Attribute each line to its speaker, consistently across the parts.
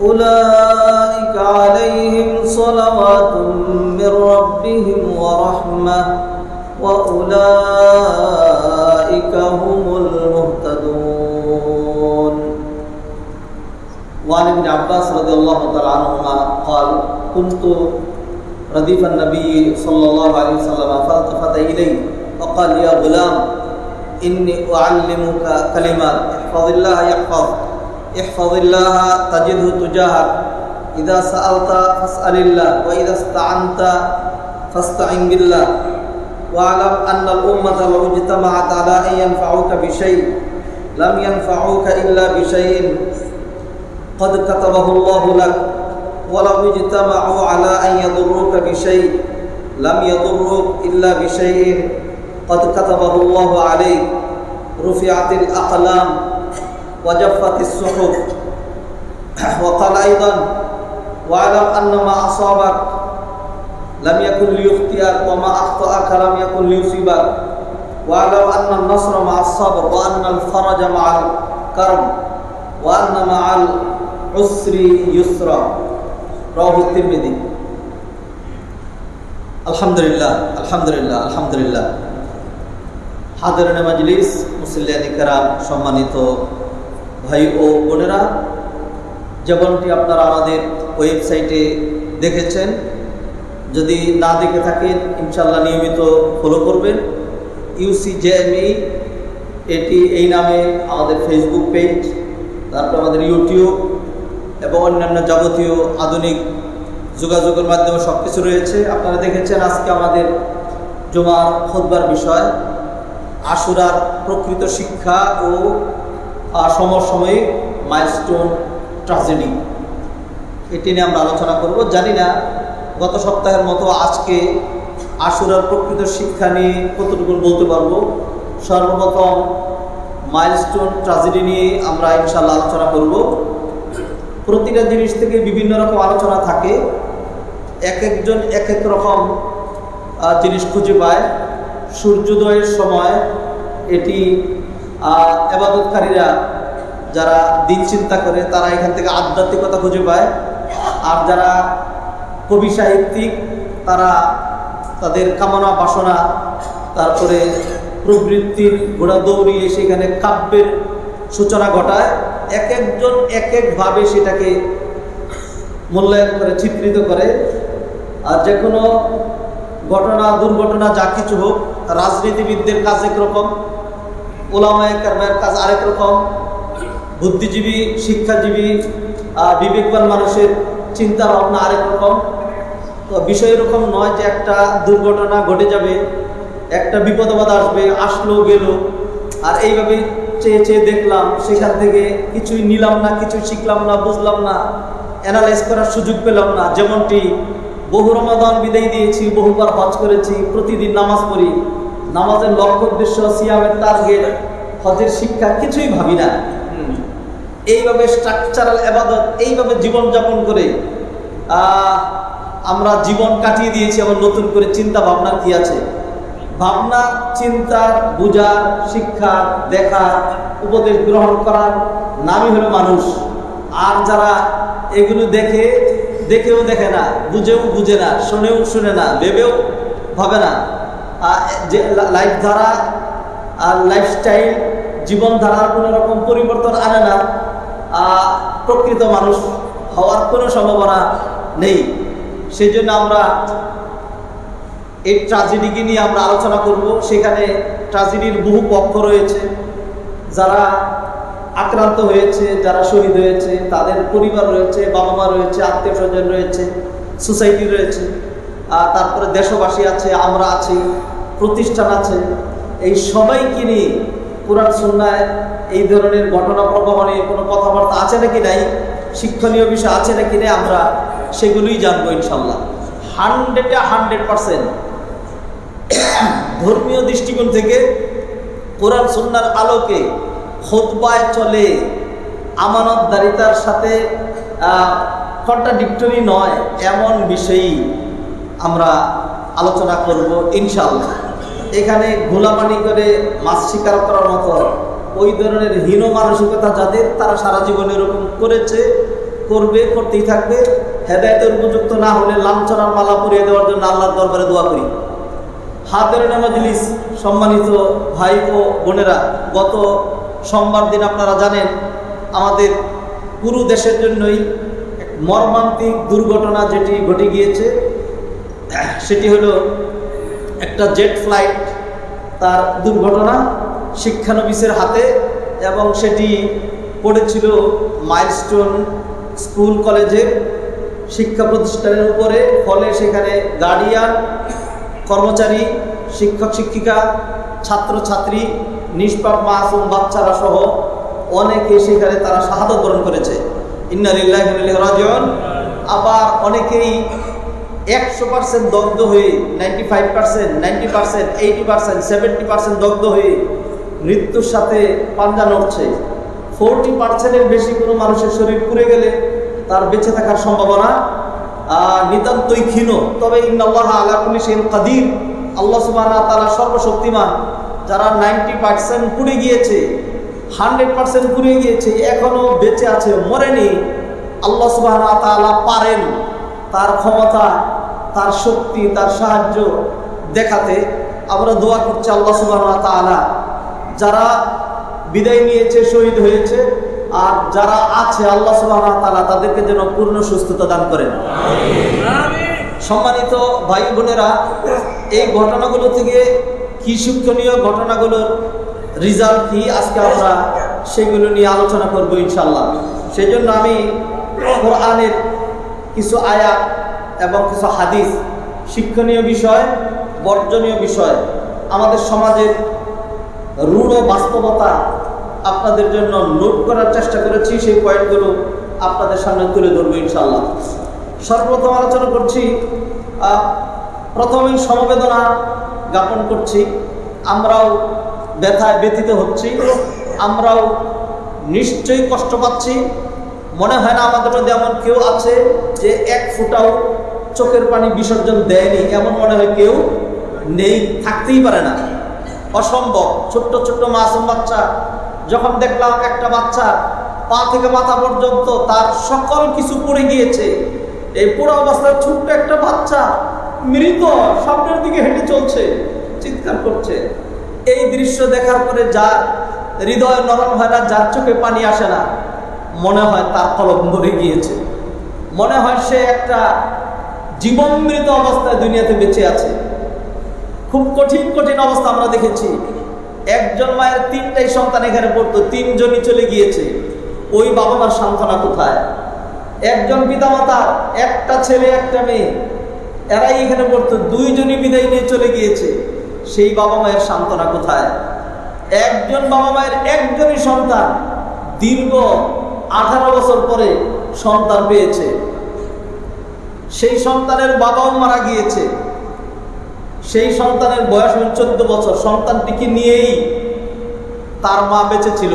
Speaker 1: أولئك عليهم صلوات من ربهم ورحمة وأولئك هم المهتدون. وعن ابن عباس رضي الله تعالى عنهما قال: كنت رديف النبي صلى الله عليه وسلم فالتفت إلي وقال: يا غلام إني أعلمك كلمات احفظ الله يحفظ احفظ الله تجده تجاهك إذا سألت فاسأل الله وإذا استعنت فاستعن بالله واعلم أن الأمة لو اجتمعت على أن ينفعوك بشيء لم ينفعوك إلا بشيء قد كتبه الله لك ولو اجتمعوا على أن يضروك بشيء لم يضروك إلا بشيء قد كتبه الله عليك رفعت الأقلام وجفت الصحف. وقال أيضا: واعلم أن ما أصابك لم يكن ليخطئك وما أخطأك لم يكن ليصيبك واعلم أن النصر مع الصبر وأن الفرج مع الكرب وأن مع العسر يسرا. رواه الترمذي. আলহামদুলিল্লাহ আলহামদুলিল্লাহ আলহামদুলিল্লাহ। হাজিরানে মাজলিস, মুসল্লিয়ানে কেরাম, সম্মানিত ভাই ও বোনেরা, যেমনটি আপনারা আমাদের ওয়েবসাইটে দেখেছেন, যদি না দেখে থাকেন ইনশাআল্লাহ নিয়মিত ফলো করবেন। UCJME এটি এই নামে আমাদের ফেসবুক পেজ, তারপর আমাদের ইউটিউব এবং অন্যান্য যাবতীয় আধুনিক যোগাযোগের মাধ্যমে সব কিছু রয়েছে। আপনারা দেখেছেন আজকে আমাদের জুমার খুতবার বিষয় আশুরার প্রকৃত শিক্ষা ও সমসাময়িক মাইলস্টোন ট্র্যাজেডি, এটি নিয়ে আমরা আলোচনা করব। জানি না গত সপ্তাহের মতো আজকে আশুরার প্রকৃত শিক্ষা নিয়ে কতটুকু বলতে পারবো। সর্বপ্রথম মাইলস্টোন ট্র্যাজেডি নিয়ে আমরা ইনশাআল্লাহ আলোচনা করব। প্রতিটা জিনিস থেকে বিভিন্ন রকম আলোচনা থাকে, এক একজন এক এক রকম জিনিস খুঁজে পায়। সূর্যোদয়ের সময় এটি ইবাদতকারীরা যারা দিন চিন্তা করে তারা এখান থেকে আধ্যাত্মিকতা খুঁজে পায়, আর যারা কবি সাহিত্যিক তারা তাদের কামনা বাসনা তারপরে প্রবৃত্তির ঘোড়া দৌড়িয়ে সেখানে কাব্যের সূচনা ঘটায়। এক একজন এক একভাবে সেটাকে মূল্যায়ন করে, চিত্রিত করে। আর যে কোনো ঘটনা দুর্ঘটনা যা কিছু হোক, রাজনীতিবিদদের কাজ একরকম, ওলামায়ে কেরামের কাজ আরেক রকম, বুদ্ধিজীবী শিক্ষাজীবী বিবেকবান মানুষের চিন্তা ভাবনা আরেক রকম। তো বিষয় এরকম নয় যে একটা দুর্ঘটনা ঘটে যাবে, একটা বিপদ আপদ আসবে, আসলো গেল, আর এইভাবে চেয়ে চেয়ে দেখলাম, সেখান থেকে কিছুই নিলাম না, কিছুই শিখলাম না, বুঝলাম না, অ্যানালাইজ করার সুযোগ পেলাম না। যেমনটি বহু রমাদান বিদায় দিয়েছি, বহুবার হজ করেছি, প্রতিদিন নামাজ পড়ি, নামাজের লক্ষ্য উদ্দেশ্য, সিয়ামের টার্গেট, হজের শিক্ষা কিছুই ভাবি না। এইভাবে স্ট্রাকচারাল ইবাদত, এইভাবে জীবনযাপন করে আমরা জীবন কাটিয়ে দিয়েছি। আবার নতুন করে চিন্তা ভাবনার কি আছে? ভাবনা, চিন্তার, বুঝার, শিক্ষার, দেখার, উপদেশ গ্রহণ করার নামই হলো মানুষ। আর যারা এগুলো দেখেও দেখে না, বুঝেও বুঝে না, শুনেও শুনে না, ভেবেও ভাবে না, যে লাইফধারা আর লাইফস্টাইল জীবনধারার কোনো রকম পরিবর্তন আনে না, প্রকৃত মানুষ হওয়ার কোনো সম্ভাবনা নেই। সেই জন্য আমরা এই ট্র্যাজেডিকে নিয়ে আমরা আলোচনা করব। সেখানে ট্র্যাজেডির বহু পক্ষ রয়েছে, যারা আক্রান্ত হয়েছে, যারা শহীদ হয়েছে, তাদের পরিবার রয়েছে, বাবা মা রয়েছে, আত্মীয় স্বজন রয়েছে, সোসাইটি রয়েছে, তারপরে দেশবাসী আছে, আমরা আছি, প্রতিষ্ঠান আছে। এই সবাইকে নিয়ে কুরআন সুন্নায় এই ধরনের ঘটনা প্রবাহ নিয়ে কোনো কথাবার্তা আছে নাকি নাই, শিক্ষণীয় বিষয় আছে নাকি নাই, আমরা সেগুলোই জানবো ইনশাল্লাহ। 100% ধর্মীয় দৃষ্টিকোণ থেকে কোরআন সুন্নাহর আলোকে খুতবায় চলে, আমানতদারিতার সাথে কন্ট্রাডিক্টরি নয় এমন বিষয়ই আমরা আলোচনা করব ইনশাআল্লাহ। এখানে গোলামানি করে মাছ শিকার করার মতো ওই ধরনের হীন মানসিকতা যাদের, তারা সারা জীবন এরকম করেছে করতেই থাকবে। হেদায়েতের উপযুক্ত না হলে লাঞ্ছনার মালা পরিয়ে দেওয়ার জন্য আল্লাহর দরবারে দোয়া করি। হাদিরিন মাজলিস, সম্মানিত ভাই ও বোনেরা, গত সোমবার দিন আপনারা জানেন আমাদের পুরো দেশের জন্যই এক মর্মান্তিক দুর্ঘটনা যেটি ঘটে গিয়েছে, সেটি হলো একটা জেট ফ্লাইট তার দুর্ঘটনা শিক্ষানবিশের হাতে, এবং সেটি পড়েছিল মাইলস্টোন স্কুল কলেজের শিক্ষা প্রতিষ্ঠানের উপরে। ফলে সেখানে গার্ডিয়ান, কর্মচারী, শিক্ষক শিক্ষিকা, ছাত্রছাত্রী, নিষ্পাপ মাসুম বাচ্চারা সহ অনেকে সেখানে তারা শাহাদাত বরণ করেছে। ইন্না লিল্লাহি ওয়া ইন্না ইলাইহি রাজিউন। আবার অনেকেই 100% দগ্ধ হয়ে, 95%, 90%, 80%, 70% দগ্ধ হয়ে মৃত্যুর সাথে পাঞ্জা লড়ছে। 40%-এর বেশি কোনো মানুষের শরীর পুড়ে গেলে তার বেঁচে থাকার সম্ভাবনা নিতান্তই ক্ষীণ। তবে ইন্নাল্লাহা আলা কুল্লি শাইইন কাদির, আল্লাহ সুবহানাহু ওয়া তাআলা সর্বশক্তিমান। যারা 90% পুড়ে গিয়েছে, 100% পুড়ে গিয়েছে, এখনো বেঁচে আছে, মরেনি, আল্লাহ সুবহানাহু ওয়া তাআলা পারেন তার ক্ষমতা, তার শক্তি, তার সাহায্য দেখাতে। আমরা দোয়া করছি আল্লাহ সুবহানাহু ওয়া তাআলা যারা বিদায় নিয়েছে, শহীদ হয়েছে, আর যারা আছে আল্লাহ সুবহানাহু ওয়া তাআলা তাদেরকে যেন পূর্ণ সুস্থতা দান করেন। সম্মানিত ভাই বোনেরা, এই ঘটনাগুলো থেকে কি শিক্ষণীয়, ঘটনাগুলোর রেজাল্ট কি, আজকে আমরা সেগুলো নিয়ে আলোচনা করব ইনশাআল্লাহ। সেই জন্য আমি কোরআনের কিছু আয়াত এবং কিছু হাদিস, শিক্ষণীয় বিষয়, বর্জনীয় বিষয়, আমাদের সমাজের রূঢ় বাস্তবতা আপনাদের জন্য নোট করার চেষ্টা করেছি। সেই পয়েন্টগুলো আপনাদের সামনে তুলে ধরবো ইনশাআল্লাহ। সর্বপ্রথম আলোচনা করছি, প্রথমেই সমবেদনা জ্ঞাপন করছি। আমরাও ব্যথায় ব্যথিত হচ্ছি, আমরাও নিশ্চয়ই কষ্ট পাচ্ছি। মনে হয় না আমাদের মধ্যে এমন কেউ আছে যে এক ফোঁটাও চোখের পানি বিসর্জন দেয়নি, এমন মনে হয় কেউ নেই, থাকতেই পারে না, অসম্ভব। ছোট্ট ছোট্ট মাসুম বাচ্চা, যখন দেখলাম একটা বাচ্চা পা থেকে মাথা পর্যন্ত তার সকল কিছু পড়ে গিয়েছে, এই পুরো অবস্থায় ছোট্ট একটা বাচ্চা মৃত সামনের দিকে হেঁটে চলছে, চিৎকার করছে, এই দৃশ্য দেখার পরে যার হৃদয় নরম হয় না, যার চোখে পানি আসে না, মনে হয় তার কলম মরে গিয়েছে, মনে হয় সে একটা জীবনমৃত অবস্থায় দুনিয়াতে বেঁচে আছে। খুব কঠিন কঠিন অবস্থা আমরা দেখেছি। একজন মায়ের 3টাই সন্তান এখানে পড়তো, 3জনই চলে গিয়েছে, ওই বাবা মার সান্ত্বনা কোথায়? একজন পিতামাতার একটা ছেলে একটা মেয়ে, এরাই এখানে পড়তো, 2জনই বিদায় নিয়ে চলে গিয়েছে, সেই বাবা মায়ের সান্ত্বনা কোথায়? একজন বাবা মায়ের একজনই সন্তান দীর্ঘ 18 বছর পরে সন্তান পেয়েছে, সেই সন্তানের বাবাও মারা গিয়েছে, সেই সন্তানের বয়স 14 বছর, সন্তানটিকে নিয়েই তার মা বেঁচে ছিল।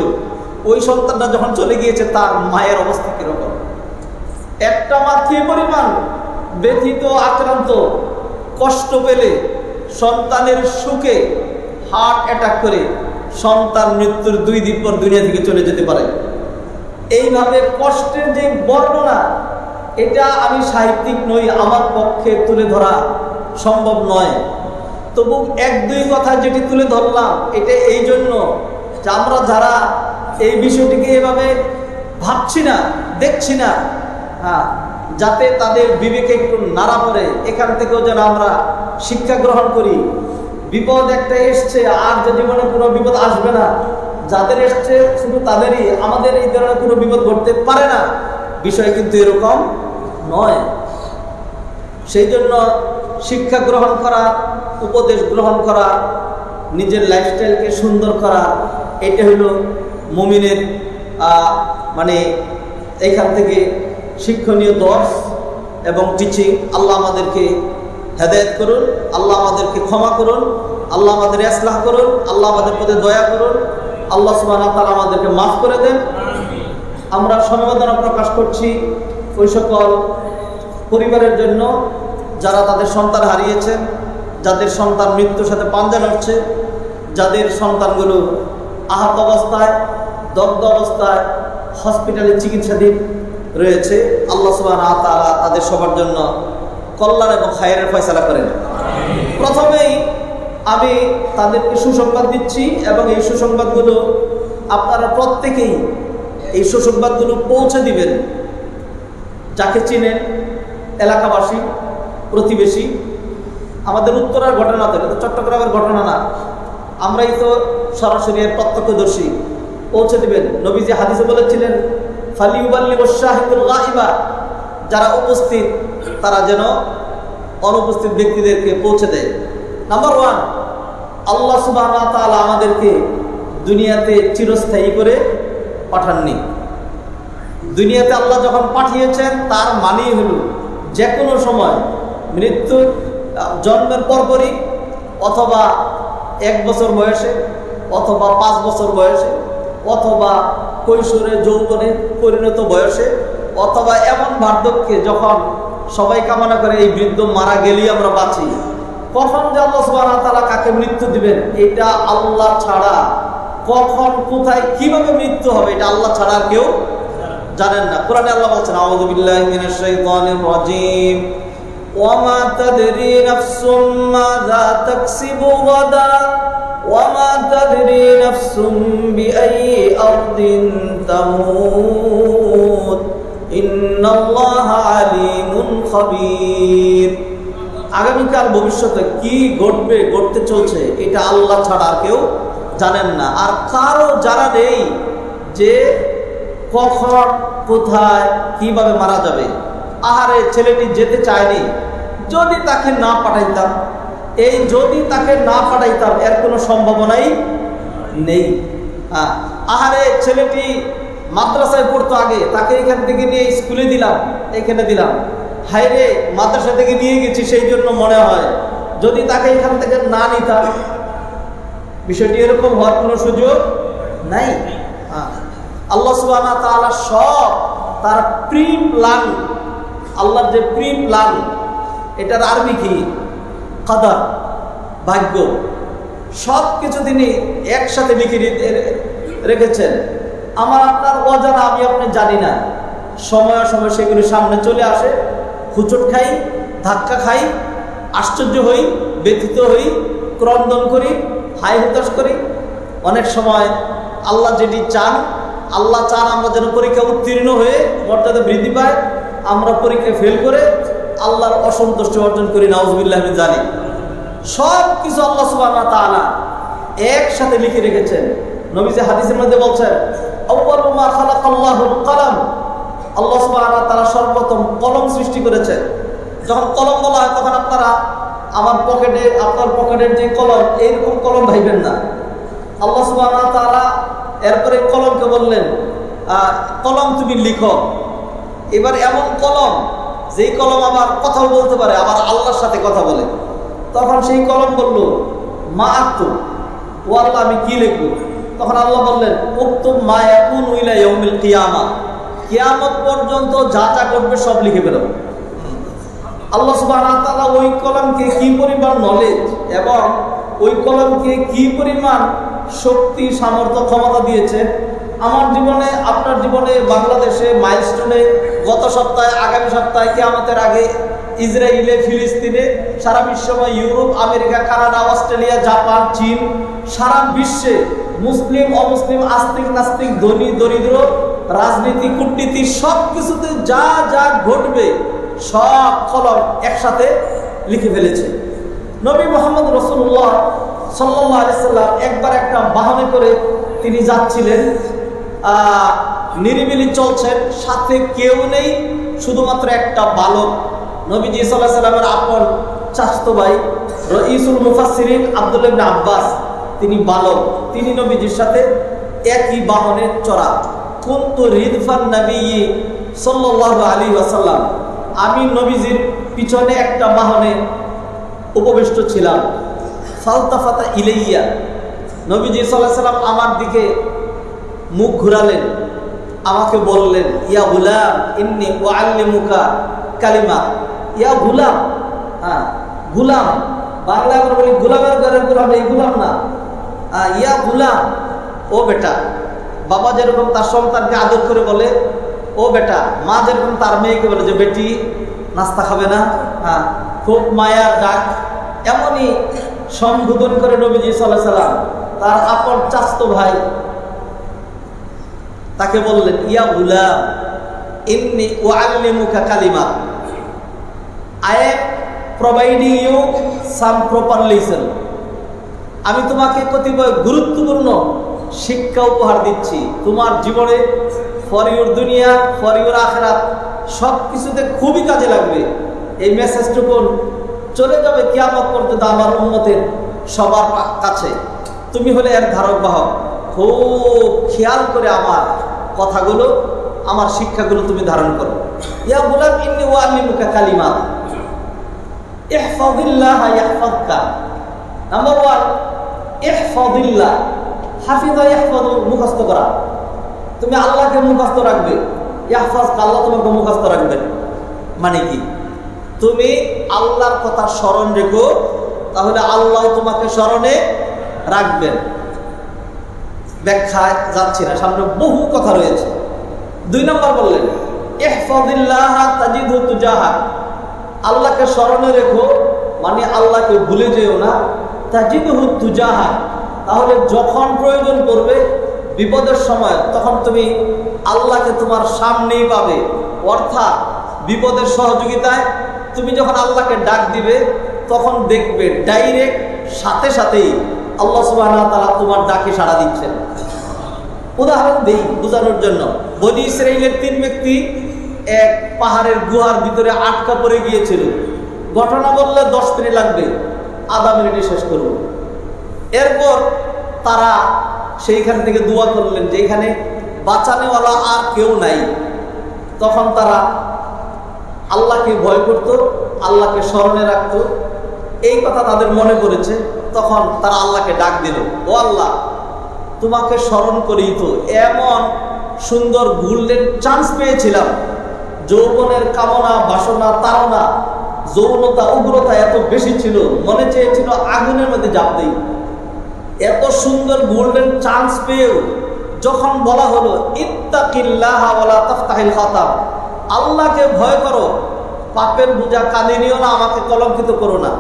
Speaker 1: ওই সন্তানটা যখন চলে গিয়েছে তার মায়ের অবস্থা কিরকম? একটা মা কি পরিমাণ ব্যথিত, আক্রান্ত, কষ্ট পেলে সন্তানের সুখে হার্ট অ্যাটাক করে সন্তান মৃত্যুর 2 দিন পর দুনিয়া থেকে চলে যেতে পারে। এইভাবে কষ্টের যে বর্ণনা, এটা আমি সাহিত্যিক নই, আমার পক্ষে তুলে ধরা সম্ভব নয়। তবু 1-2 কথা যেটি তুলে ধরলাম, এটা এই জন্য যে আমরা যারা এই বিষয়টিকে এভাবে ভাবছি না, দেখছি না, যাতে তাদের বিবেকে একটু নাড়া পড়ে, এখান থেকেও যেন আমরা শিক্ষা গ্রহণ করি। বিপদ একটা এসছে, আর যে জীবনে কোনো বিপদ আসবে না, যাদের এসছে শুধু তাদেরই, আমাদের এই ধরনের কোনো বিপদ ঘটতে পারে না, বিষয় কিন্তু এরকম নয়। সেই জন্য শিক্ষা গ্রহণ করা, উপদেশ গ্রহণ করা, নিজের লাইফস্টাইলকে সুন্দর করা, এটা হলো মুমিনের মানে এখান থেকে শিক্ষণীয় দর্শ এবং টিচিং। আল্লাহ আমাদেরকে হেদায়েত করুন, আল্লাহ আমাদেরকে ক্ষমা করুন, আল্লাহ আমাদের ইসলাহ করুন, আল্লাহ আমাদের প্রতি দয়া করুন, আল্লাহ সুবহানাহু ওয়া তাআলা আমাদেরকে মাফ করে দেন। আমরা সমবেদনা প্রকাশ করছি ওই সকল পরিবারের জন্য যারা তাদের সন্তান হারিয়েছেন, যাদের সন্তান মৃত্যুর সাথে পাঞ্জা লড়ছে, যাদের সন্তানগুলো আহত অবস্থায়, দগ্ধ অবস্থায় হসপিটালে চিকিৎসাধীন, রয়েছে, আল্লাহ সুবহানাহু ওয়া তাআলা তাদের সবার জন্য কল্যাণ এবং খায়রের ফয়সালা করেন। প্রথমেই আমি তাদেরকে সুসংবাদ দিচ্ছি এবং এই সুসংবাদগুলো আপনারা প্রত্যেকেই এই সুসংবাদগুলো পৌঁছে দিবেন যাকে চিনেন, এলাকাবাসী, প্রতিবেশী। আমাদের উত্তরার ঘটনা তো, এটা চট্টগ্রামের ঘটনা না, আমরাই তো সরাসরি এর প্রত্যক্ষদর্শী। পৌঁছে দিবেন। নবীজি হাদিসে বলেছিলেন, ফালিউবাল্লিগুশ শাহিদুল গায়বা, যারা উপস্থিত তারা যেন অনুপস্থিত ব্যক্তিদেরকে পৌঁছে দেয়। নাম্বার 1, আল্লাহ সুবহানাহু ওয়া তাআলা আমাদেরকে দুনিয়াতে চিরস্থায়ী করে পাঠাননি। দুনিয়াতে আল্লাহ যখন পাঠিয়েছেন তার মানেই হলো যে কোনো সময় মৃত্যু, জন্মের পরপরই, অথবা 1 বছর বয়সে, অথবা 5 বছর বয়সে, অথবা কৈশোরে, যৌবনে, পরিণত বয়সে, অথবা এমন বার্ধক্যে যখন সবাই কামনা করে এই বৃদ্ধ মারা গেলেই আমরা বাঁচি। কখন যে আল্লাহ সুবহানাহু ওয়া তাআলা কাকে মৃত্যু দিবেন এটা আল্লাহ ছাড়া, কখন কোথায় কিভাবে মৃত্যু হবে এটা আল্লাহ ছাড়া কেউ জানেন না। কোরআনে আল্লাহ বলছেন, আউযু বিল্লাহি মিনাশ শাইতানির রাজীম, ওয়া মা তাদরি নাফসুম মাযা তাকসিবু গাদা ওয়া মা তাদরি নাফসুম বিআইয়ি আরদিন তামুত ইন্নাল্লাহা আলিমুন খাবীর। আগামীকাল ভবিষ্যতে কি ঘটবে, ঘটতে চলছে, এটা আল্লাহ ছাড়া কেউ জানেন না। আর কারো জানা নেই যে কখন, কোথায়, কিভাবে মারা যাবে। আহারে, ছেলেটি যেতে চায়নি, যদি তাকে না পাঠাইতাম, এই যদি তাকে না পাঠাইতাম এর কোনো সম্ভাবনাই নেই। আহারে, ছেলেটি মাদ্রাসায় পড়তো আগে, তাকে এখান থেকে নিয়ে স্কুলে দিলাম, এখানে দিলাম, হায়রে মাদ্রাসা থেকে নিয়ে গেছি সেই জন্য মনে হয় যদি তাকে এখান থেকে না নিতাম। বিষয়টি এরকম হওয়ার কোনো সুযোগ নাই। আল্লাহ সুবহানাহু ওয়া তাআলা সব তার প্রি প্ল্যান, আল্লাহর যে প্রি প্ল্যান, এটার আরবি কি? কদর, ভাগ্য। সব কিছু তিনি একসাথে লিখে রেখেছেন। আমার আপনার অজানা, আমি আপনি জানি না, সময় সময় সেগুলি সামনে চলে আসে, হুচট খাই, ধাক্কা খাই, আশ্চর্য হই, ব্যথিত হই, ক্রন্দন করি, হাই হতাশ করি। অনেক সময় আল্লাহ যেটি চান, আল্লাহ চান আমরা যেন পরীক্ষা উত্তীর্ণ হয়ে মর্যাদা বৃদ্ধি পায়, আমরা পরীক্ষায় ফেল করে আল্লাহর অসন্তুষ্টি অর্জন করি, নাউযুবিল্লাহ মিন যালিক। সব কিছু আল্লাহ সুবহানাহু ওয়া তাআলা একসাথে লিখে রেখেছেন। নবীজি হাদিসের মধ্যে বলছেন, আউয়ালু মা খালাকাল্লাহুল কলম, আল্লাহ সুবহানাহু ওয়া তাআলা সর্বপ্রথম কলম সৃষ্টি করেছেন। যখন কলম বলা হয় তখন আপনারা আমার পকেটে, আপনার পকেটের যে কলম, এইরকম কলম ভাইবেন না। আল্লাহ সুবহানাহু ওয়া তাআলা এরপরে কলমকে বললেন, কলম তুমি লিখো। এবার এমন কলম, যেই কলম আবার কথাও বলতে পারে, আবার আল্লাহর সাথে কথা বলে। তখন সেই কলম বলল, মা আক্তু, ও আল্লাহ আমি কি লিখবো? তখন আল্লাহ বললেন, উক্তুব মা ইয়াকুনু ইলা ইয়াউমিল কিয়ামা, কিয়ামত পর্যন্ত যা যা ঘটবে সব লিখে ফেলো। আল্লাহ সুবহানাহু ওয়া তাআলা ওই কলমকে কি পরিমাণ নলেজ এবং ওই কলমকে কি পরিমাণ শক্তি, সামর্থ্য, ক্ষমতা দিয়েছেন। আমার জীবনে, আপনার জীবনে, বাংলাদেশে মাইলস্টোনে, গত সপ্তাহে, আগামী সপ্তাহে, কিয়ামতের আগে ইসরায়েলে, ফিলিস্তিনে, সারা বিশ্বময়, Europe, America, Canada, Australia, Japan, চীন, সারা বিশ্বে মুসলিম, অমুসলিম, আস্তিক, নাস্তিক, ধনী, দরিদ্র, রাজনীতি, কূটনীতি, সব কিছুতে যা যা ঘটবে সব কলম একসাথে লিখে ফেলেছে। নবী মুহাম্মদ রাসূলুল্লাহ সাল্লাল্লাহু আলাইহি সাল্লাম একবার একটা বাহনে করে তিনি যাচ্ছিলেন, নিরিবিলি চলছেন, সাথে কেউ নেই, শুধুমাত্র একটা বালক। নবীজি সাল্লাল্লাহু আলাইহি সাল্লামের আপন চাচাতো ভাই রাইসুল মুফাসসিরিন আব্দুল্লাহ ইবনে আব্বাস, তিনি বালক, তিনি নবীজির সাথে একই বাহনে চড়া। কুনতু রিদফান নবী সাল্লাল্লাহু আলাইহি ওয়াসাল্লাম, আমি নবীজির পিছনে একটা বাহনে উপবিষ্ট ছিলাম। ফালতাফাতা ইলাইয়া, নবীজি সাল্লাল্লাহু আলাইহি সাল্লাম আমার দিকে মুখ ঘুরালেন, আমাকে বললেন, ইয়া গুলাম ইন্নী উআল্লিমুকা কালিমা। ইয়া গুলাম, গুলাম, বাংলা আমরা বলি গুলামের ঘরের গুলাম, এই গুলাম না। ইয়া গুলাম, ও বেটা। বাবা যেরকম তার সন্তানকে আদর করে বলে, ও বেটা, মা যেরকম তার মেয়েকে বলে যে বেটি নাস্তা খাবে না, হ্যাঁ, খুব মায়ার ডাক, এমনই সম্বোধন করে নবীজি সাল্লাল্লাহু আলাইহি সাল্লাম তার আপন চাচতো ভাই তাকে বললেন, ইয়া গুলাম ইন্নী উআল্লিমুকা কালিমা, I am providing you some proper listen. আমি তোমাকে কতিপয় গুরুত্বপূর্ণ শিক্ষা উপহার দিচ্ছি তোমার জীবনে, ফর ইউর দুনিয়া, ফর ইউর আখিরাত, সব কিছুতে খুবই কাজে লাগবে। এই মেসেজটুকু চলে যাবে কিয়ামত পর্যন্ত আমার উম্মতের সবার কাছে। তুমি হলে এর ধারক বাহক, খুব খেয়াল করে আমার কথাগুলো, আমার শিক্ষাগুলো তুমি ধারণ করো। ইয়া গুলাম ইন্নী উআল্লিমুকা কালিমাত ইহফাযিল্লাহ ইয়াহফাযকা। নাম্বার 1, ইহফাযিল্লাহ, হাফিযা ইয়াহফাযু, মুখস্থ করা। তুমি আল্লাহকে মুখস্থ রাখবে, ইয়াহফাযকা, আল্লাহ তোমাকে মুখস্থ রাখবে। মানে কি? তুমি আল্লাহর কথা স্মরণ রেখো, তাহলে আল্লাহ তোমাকে স্মরণে রাখবেন। ব্যাখ্যায় যাচ্ছি না, সামনে বহু কথা রয়েছে। 2 নম্বর বললেন, ইহফাযিল্লাহ তাজিদহু তুজাহাক, আল্লাহকে স্মরণে রেখো, মানে আল্লাহকে ভুলে যেও না। তাজিদহু তুজাহাক, তাহলে যখন প্রয়োজন পড়বে, বিপদের সময়, তখন তুমি আল্লাহকে তোমার সামনেই পাবে। অর্থাৎ বিপদের সহযোগিতায় তুমি যখন আল্লাহকে ডাক দিবে, তখন দেখবে ডাইরেক্ট সাথে সাথেই আল্লাহ সুবহানাহু ওয়া তাআলা তোমার ডাকে সাড়া দিচ্ছেন। উদাহরণ দেই বোঝানোর জন্য। বনী ইসরাঈলের 3 ব্যক্তি এক পাহাড়ের গুহার ভিতরে আটকা পড়ে গিয়েছিল। ঘটনা বললে 10 মিনিট লাগবে, আধা মিনিটে শেষ করব। এরপর তারা সেইখান থেকে দোয়া করলেন যে এখানে বাঁচানেওয়ালা আর কেউ নাই। তখন তারা আল্লাহকে ভয় করত, আল্লাহকে স্মরণে রাখত, এই কথা তাদের মনে পড়েছে। তখন তারা আল্লাহকে ডাক দিল, ও আল্লাহ, তোমাকে স্মরণ করেই তো এমন সুন্দর গোল্ডেন চান্স পেয়েছিলাম। যৌবনের কামনা, বাসনা, তাড়না, যৌনতা, উগ্রতা এত বেশি ছিল, মনে চেয়েছিল আগুনের মধ্যে ঝাঁপ দেই। এত সুন্দর গোল্ডেন চান্স পেয়েও যখন বলা হলো ইত্তাকিল্লাহ ওয়ালা তাফতাহিল খাতাম, আল্লাহকে ভয় করো, পাপের বোঝা কাঁধে নিও না, আমাকে কলঙ্কিত করো না।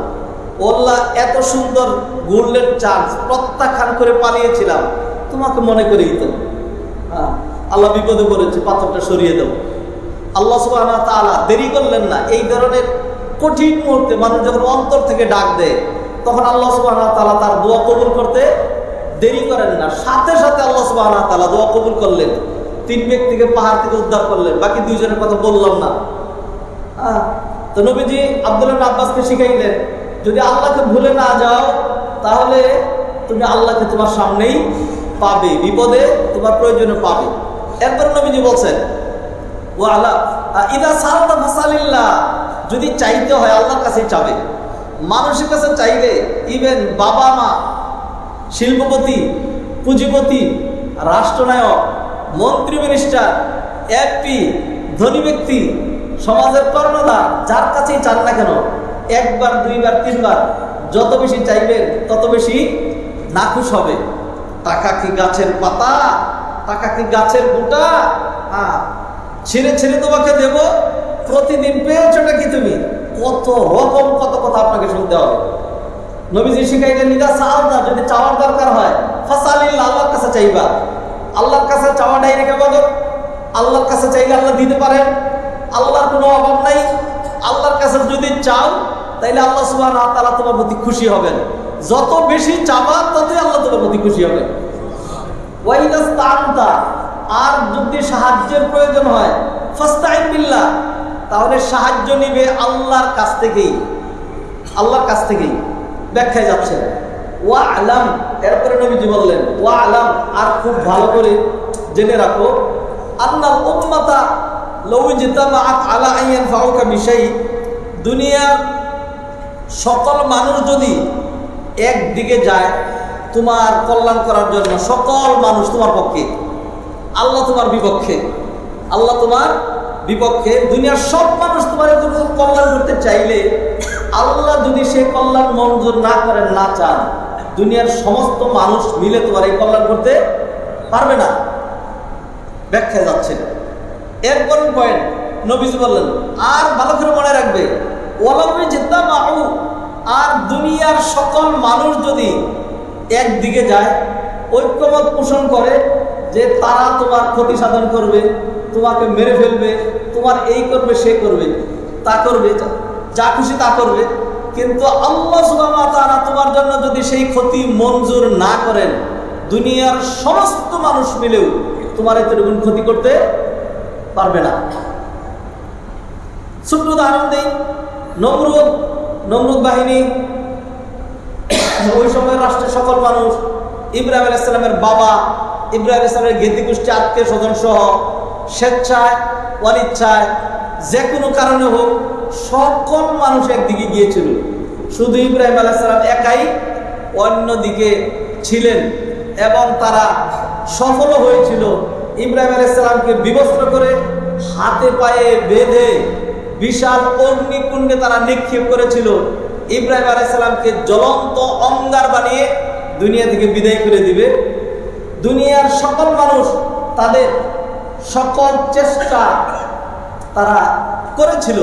Speaker 1: আল্লাহ, এত সুন্দর গোল্ডেন চান্স প্রত্যাখ্যান করে পালিয়েছিলাম, তোমাকে মনে করেই তো। আল্লাহ বিপদে পড়েছে, পাথরটা সরিয়ে দাও। আল্লাহ সুবহানাহু ওয়া তাআলা দেরি করলেন না। এই ধরনের কঠিন মুহূর্তে মানুষ যখন অন্তর থেকে ডাক দেয়, তখন আল্লাহ সুবহানাহু ওয়া তাআলা তার দোয়া কবুল করতে দেরি করেন না। সাথে সাথে আল্লাহ সুবহানাহু ওয়া তাআলা দোয়া কবুল করলেন। 3 ব্যক্তিকে পাহাড় থেকে উদ্ধার করলেন, বাকি 2 জনের কথা বললাম না। তো নবীজি আব্দুল্লাহ ইবনে আব্বাসকে শিখাইলেন, যদি আল্লাহকে ভুলে না যাও, তাহলে তুমি আল্লাহকে তোমার সামনেই পাবে, বিপদে তোমার প্রয়োজনে পাবে। এরপর নবীজি বলছেন, ওয়ালা ইদা সালতা ফাসালিল্লাহ, যদি চাইতে হয় আল্লাহর কাছেই চাবে। মানুষের কাছে চাইলে, ইভেন বাবা মা, শিল্পপতি, পুঁজিপতি, রাষ্ট্রনায়ক, মন্ত্রী, মিনিস্টার, এমপি, ধনী ব্যক্তি, সমাজের কর্ণধার, যার কাছেই চান না কেন, 1 বার 2 বার 3 বার যত বেশি চাইবেন তত বেশি নাখুশ হবে। টাকা কি গাছের পাতা, টাকা কি গাছের গোটা, ছেড়ে ছেড়ে তোমাকে দেব, প্রতিদিন পেয়েছোটা কি তুমি, কত রকম কত কথা আপনাকে শুনতে হবে। নবীজি শিখাইলেন, নিদা সালতা, যদি চাওয়ার দরকার হয়, ফাসালিল্লাহ, আল্লাহর কাছে চাইবা। আল্লাহর কাছে চাওয়া ডাইরেক্ট ইবাদত। আল্লাহর কাছে চাইলে আল্লাহ দিতে পারেন, আল্লাহর কোনো অভাব নাই। আল্লাহর কাছে যদি চাও, তাইলে আল্লাহ সুবহানাহু ওয়া তাআলা তোমার প্রতি খুশি হবেন। যত বেশি চাবা, ততই আল্লাহ তোমার প্রতি খুশি হবেন। ওয়াইদাস্তানতা, আর যদি সাহায্যের প্রয়োজন হয়, ফাস্তাইন বিল্লাহ, তাহলে সাহায্য নিবে আল্লাহর কাছ থেকেই, আল্লাহর কাছ থেকেই। ব্যাখ্যায় যাচ্ছে ওয়া আলাম, এরপরে নবীজি বললেন ওয়া আলাম, আর খুব ভালো করে জেনে রাখো, আন্নাল উম্মাতা লাউ ইজতামাআত আলা আন ইয়ানফাউকা বিশাই, দুনিয়ার সকল মানুষ যদি একদিকে যায় তোমার কল্যাণ করার জন্য, সকল মানুষ তোমার পক্ষে, আল্লাহ তোমার বিপক্ষে, আল্লাহ তোমার বিপক্ষে, দুনিয়ার সব মানুষ তোমার কল্যাণ করতে চাইলে, আল্লাহ যদি সে কল্যাণ মঞ্জুর না করেন, না চান, দুনিয়ার সমস্ত মানুষ মিলে তোমার এই কল্যাণ করতে পারবে না। ব্যাখ্যা যাচ্ছে এরপর পয়েন্ট নবীজি বললেন, আর ভালো করে মনে রাখবে, ওয়ালাউই জিত্তামাউ, আর দুনিয়ার সকল মানুষ যদি একদিকে যায়, ঐক্যমত পোষণ করে যে তারা তোমার ক্ষতি সাধন করবে, তোমাকে মেরে ফেলবে, তোমার এই করবে সে করবে, তা করবে, যা খুশি তা করবে, কিন্তু আল্লাহ সুবহানাহু ওয়া তাআলা তোমার জন্য যদি সেই ক্ষতি মঞ্জুর না করেন, দুনিয়ার সমস্ত মানুষ মিলেও তোমার এতটুকু ক্ষতি করতে পারবে না। ছোট্ট উদাহরণ দেই, নমরুদ বাহিনী, ওই সময় রাষ্ট্রের সকল মানুষ, ইব্রাহিম আলাইহিস সালামের বাবা, ইব্রাহিম আলাইহিস সালামের জ্ঞাতি গোষ্ঠী, আত্মীয় স্বজন সহ স্বেচ্ছায় অনিচ্ছায় যে কোনো কারণে হোক সকল মানুষ একদিকে গিয়েছিল, শুধু ইব্রাহিম আলাইহিস সালাম একাই অন্যদিকে ছিলেন এবং তারা সফল হয়েছিল। ইব্রাহিম আলাইহিস সালামকে বিবস্ত্র করে হাতে পায়ে বেঁধে বিশাল অগ্নিকুণ্ডে তারা নিক্ষেপ করেছিল। ইব্রাহিম আলাইহিস সালামকে জ্বলন্ত অঙ্গার বানিয়ে দুনিয়া থেকে বিদায় করে দিবে। দুনিয়ার সকল মানুষ তাদের সকল চেষ্টা তারা করেছিল,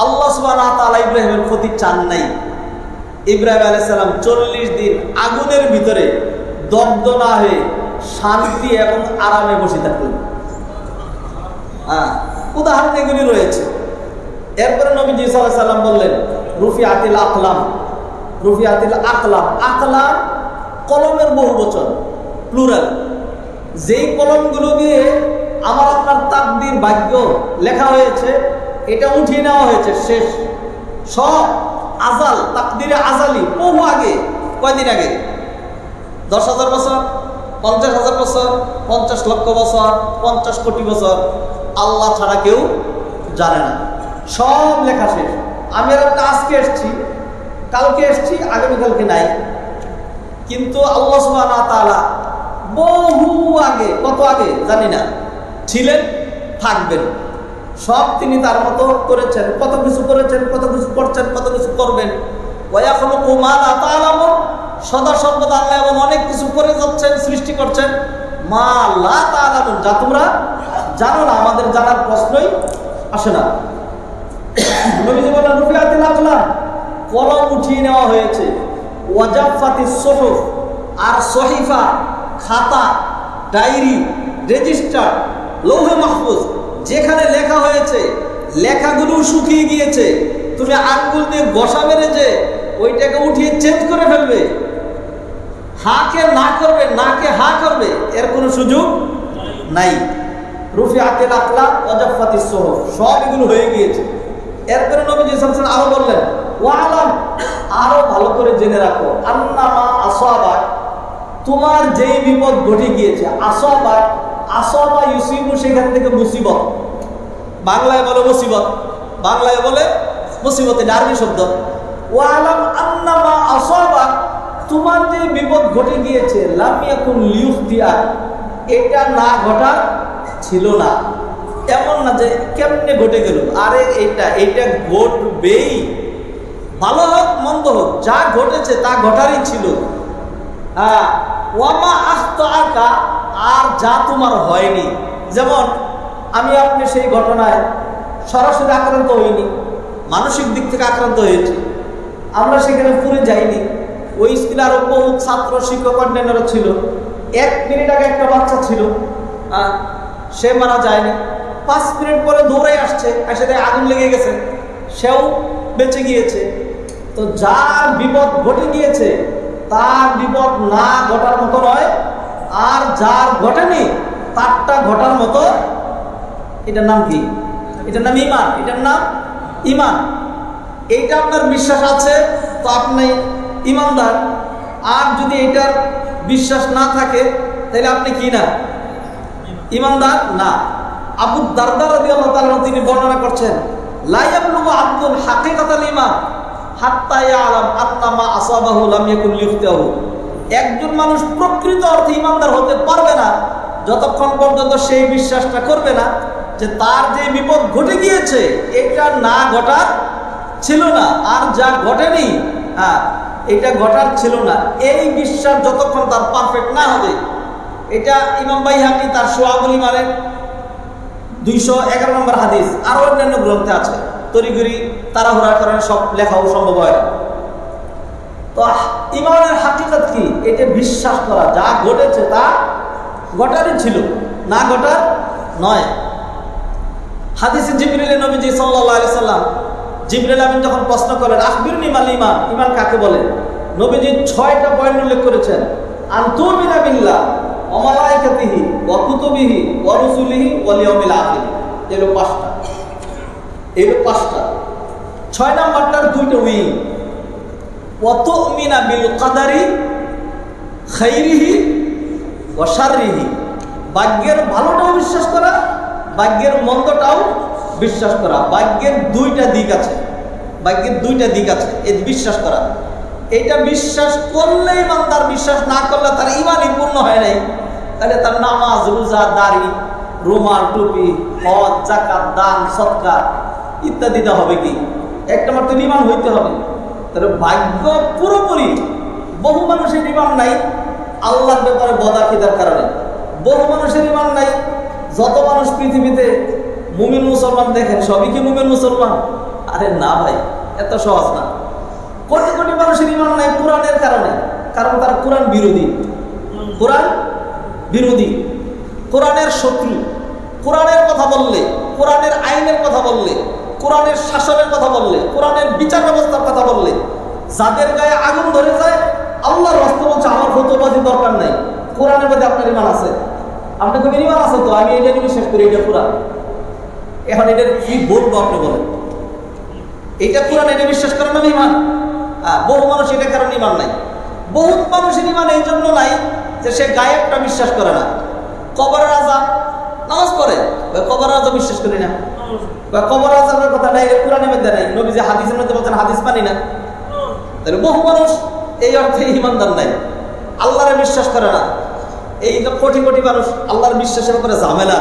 Speaker 1: আল্লাহ সুবহানাহু ওয়া তাআলা ইব্রাহিমের ক্ষতি চান নাই। ইব্রাহিম আলাইহিস সালাম 40 দিন আগুনের ভিতরে দগ্ধ না হয়ে শান্তি এবং আরামে বসে থাকলেন। উদাহরণ এগুলি রয়েছে। এরপরে নবীজি সাল্লাল্লাহু আলাইহি সাল্লাম বললেন, রুফিআতিল আকলাম, রুফিআতিল আকলাম, আকলাম কলমের বহুবচন, প্লুরাল। যেই কলমগুলো দিয়ে আমার আপনার তাকদীর ভাগ্য লেখা হয়েছে, এটা উঠিয়ে নেওয়া হয়েছে, শেষ সব আজাল, তাকদীরে আজালি, বহু আগে, কয়দিন আগে, 10,000 বছর, 50,000 বছর, 50 লক্ষ বছর, 50 কোটি বছর, আল্লাহ ছাড়া কেউ জানে না, সব লেখা শেষ। আমি আর আপনি আজকে এসছি, কালকে এসছি, আগামীকালকে নাই, কিন্তু আল্লাহ সুবহানাহু ওয়া তাআলা বহু আগে, কত আগে জানি না, ছিলেন, থাকবেন, সব তিনি তার মতো করেছেন, কত কিছু করেছেন, কত কিছু করছেন, কত কিছু করবেন। ওয়ায়াখলুকু মা লা তা'লামুন, সদা সর্বদা আল্লাহ এমন অনেক কিছু করে যাচ্ছেন, সৃষ্টি করছেন, মা লা তা'লামুন, যা তোমরা জানো না, আমাদের জানার প্রশ্নই আসে না। নবীজি বলেন, রুফিআতিল আকলাম, কলম উঠিয়ে নেওয়া হয়েছে, ওয়াজাফাতিস সুহুফ, আর সহিফা, খাতা, ডায়েরি, রেজিস্টার, লৌহে মাহফুজ, যেখানে লেখা হয়েছে লেখাগুলো শুকিয়ে গিয়েছে, তুমি আঙ্গুল দিয়ে বসা মেরে যে ওইটাকে উঠিয়ে চেঞ্জ করে ফেলবে, হাকে না করবে, নাকে হা করবে, এর কোনো সুযোগ নাই। রুফিআতিল আকলাম ওয়াজাফাতিস সুহুফ, সব এগুলো হয়ে গিয়েছে। এরপরে নবীজি সাল্লাল্লাহু আলাইহি ওয়াসাল্লাম আরো বললেন, ওয়ালাম, আরো ভালো করে জেনে রাখো, আন্নামা আসাবা, তোমার যেই বিপদ ঘটে গিয়েছে, আসাবা, আসাবা ইউসিবু, সেখান থেকে মুসিবত, বাংলায় বলে মুসিবত, বাংলায় বলে মুসিবত, এটা আরবি শব্দ। ওয়ালাম আন্নামা আসাবা, তোমার যে বিপদ ঘটে গিয়েছে, লাম ইয়াকুন লিউখতিয়া, এটা না ঘটার ছিল না, এমন না যে কেমনে ঘটে গেল, আরে এটা ঘটবেই, ভালো হোক মন্দ হোক, যা ঘটেছে তা ঘটারই ছিল। ওয়ামা আখতাআকা, আর যা তোমার হয়নি, যেমন আমি আপনি সেই ঘটনায় সরাসরি আক্রান্ত হইনি, মানসিক দিক থেকে আক্রান্ত হয়েছি, আমরা সেখানে পুরে যাইনি, ওই স্কুলে আরো বহু ছাত্র শিক্ষক অন্যান্যরা ছিল, 1 মিনিট আগে একটা বাচ্চা ছিল, সে মারা যায়নি, 5 মিনিট পরে দৌড়াই আসছে, এসে আগুন লেগে গেছে, সেও বেঁচে গিয়েছে। তো যার বিপদ ঘটে গিয়েছে তার বিপদ না ঘটার মতো নয়, আর যার ঘটেনি তারটা ঘটার মতো। এটার নাম কি? এটার নাম ঈমান, এটার নাম ঈমান। এইটা আপনার বিশ্বাস আছে তো আপনি ঈমানদার, আর যদি এটার বিশ্বাস না থাকে তাহলে আপনি কি না? ঈমানদার না। আবু দারদা রাদিয়াল্লাহু তাআলা তিনি বর্ণনা করছেন, লা ইয়াবলুগু আবদুল হাকিকাতাল ঈমান হাত্তা ইয়ালাম আন্না মা আসাবাহু লাম ইয়াকুন লিউখতিহু। একজন মানুষ প্রকৃত অর্থে ঈমানদার হতে পারবে না যতক্ষণ পর্যন্ত সেই বিশ্বাসটা করবে না যে তার যে বিপদ ঘটে গিয়েছে এটা না ঘটার ছিল না, আর যা ঘটেনি এটা ঘটার ছিল না, এই বিশ্বাস যতক্ষণ তার পারফেক্ট না হবে। এটা ইমাম বাইহাকি তার শুআবুল ঈমানে 211 নম্বর হাদিস। আরো অন্যান্য গ্রন্থে আছে, তড়িঘড়ি তাড়াহুড়ার কারণে সব লেখাও সম্ভব হয় না। তো ইমানের হাকিকত কি? এটা বিশ্বাস করা যা ঘটেছে তা ঘটারই ছিল, না ঘটার নয়। হাদিসে জিবরিলে নবীজি সাল্লাল্লাহু আলাইহি সাল্লাম, জিবরিল আমিন যখন প্রশ্ন করেন আখবিরনি মাল ঈমান, ঈমান কাকে বলে, নবীজি 6টা পয়েন্ট উল্লেখ করেছেন। আনতুমিনা বিল্লাহ ওয়া মালাইকাতিহি ওয়া কুতুবিহি ওয়া রুসুলিহি ওয়াল ইয়াউমিল আখির। এর 5টা, 6 নাম্বারটার 2টা উইং। ওয়া তুমিনা বিল কদারি খাইরিহি ওয়া শাররিহি, ভাগ্যের ভালোটাও বিশ্বাস করা, ভাগ্যের মন্দটাও বিশ্বাস করা। ভাগ্যের 2টা দিক আছে, ভাগ্যের 2টা দিক আছে, এই বিশ্বাস করা। এটা বিশ্বাস করলে ইমানদার, বিশ্বাস না করলে তার ইমানই পূর্ণ হয় নাই। তাহলে তার নামাজ, রোজা, দাড়ি, রুমাল, টুপি, হজ, যাকাত, দান, সদকা ইত্যাদিটা হবে কি? একটা মাত্র ইমান হইতে হবে। তাহলে ভাগ্য পুরোপুরি। বহু মানুষের ইমান নাই আল্লাহর ব্যাপারে বদাকিদার কারণে, বহু মানুষের ইমান নাই। যত মানুষ পৃথিবীতে মুমিন মুসলমান দেখেন, সবই কি মুমিন মুসলমান? আরে না ভাই, এত সহজ না। কোটি কোটি মানুষের ইমান নাই কোরআনের কারণে, কারণ তারা কোরআন বিরোধী, কোরআন বিরোধী, কোরআনের শত্রু। কোরআনের কথা বললে, কোরআনের আইনের কথা বললে, কোরআনের শাসনের কথা বললে, কোরআনের বিচার ব্যবস্থার কথা বললে যাদের গায়ে আগুন ধরে যায়, আল্লাহর রাস্তা বলছে আমার ফতোয়াবাজি দরকার নাই, কোরআনের মধ্যে আপনার ইমান আছে। আপনার কোনো ইমান আছে তো, আমি এটা বিশ্বাস করি, এটা কোরআন। এখন এটা কি বলবো আপনি বলেন? এটা কোরআন, এটা বিশ্বাস করেন না ইমান? বহু মানুষ এটা কারণে ইমান নাই। বহু মানুষের ইমান এই জন্য নাই যে সে গায়েবটা বিশ্বাস করে না। কবরের আযাব নামাজ পড়ে, কবরের আযাব বিশ্বাস করি না, বা কবরের আযাবের কথা ডাইরেক্ট কোরআনের মধ্যে নাই, নবীজি হাদিসের মধ্যে বলছেন হাদিস মানি না। তাহলে বহু মানুষ এই অর্থে ইমানদার নাই, আল্লাহরে বিশ্বাস করে না। এই কোটি কোটি মানুষ আল্লাহর বিশ্বাসের উপরে ঝামেলা।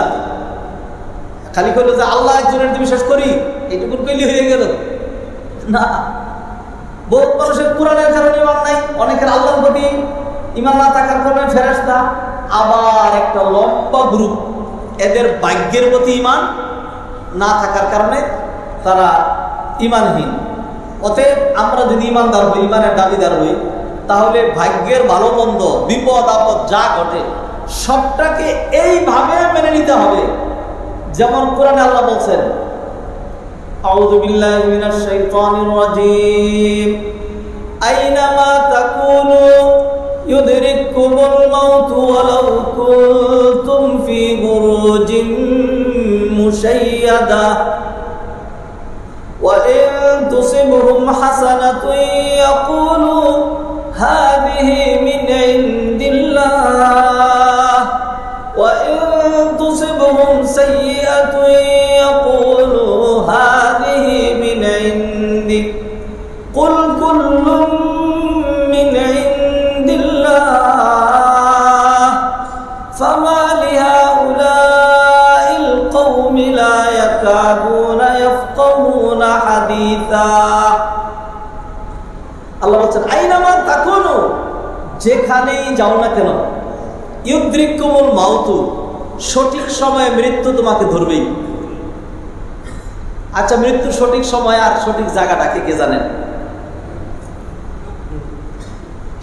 Speaker 1: খালি কইলো যে আল্লাহ একজনের বিশ্বাস করি, এইটুকু কইলে হয়ে গেল না। বহু মানুষের কোরআনের কারণে ইমান নাই, অনেকের আল্লাহর প্রতি ইমান না থাকার কারণে ফেরেশতা, আবার একটা লম্বা গ্রুপ এদের ভাগ্যের প্রতি ইমান না থাকার কারণে তারা ইমানহীন। অতএব আমরা যদি ইমানদার হই, ইমানের দাবিদার হই, তাহলে ভাগ্যের ভালো মন্দ, বিপদ আপদ যা ঘটে সবটাকে এইভাবে মেনে নিতে হবে যেমন কোরআনে আল্লাহ বলছেন, আউযু বিল্লাহি মিনাশ শাইতানির রাজীম, আইনামা তাকুনু ইউদরিকুমুল মাউতু ওয়ালাউ কুনতুম ফি বুরুজিন মুশাইয়াদা ওয়া ইন তুসিবহুম হাসানাতুন ইয়াকুলু হাযিহি মিন ইনদিল্লাহ ওয়া ইন তুসিবহুম সাইয়্যাতুন ইয়াকুলু হাযিহি মিন ইনদিক কুল কুল্লুম মিন ইনদিল্লাহ ফামা লিহাউলাইল কওমি লা ইয়াকাদুনা ইয়াফকাহুনা হাদীসা। আল্লাহ বলছেন আইনামা তাকুনু, যেখানেই যাও না কেন, ইউদরিকুমুল মাউতু, সঠিক সময়ে মৃত্যু তোমাকে ধরবেই। আচ্ছা, মৃত্যুর সঠিক সময় আর সঠিক জায়গাটা কে জানেন?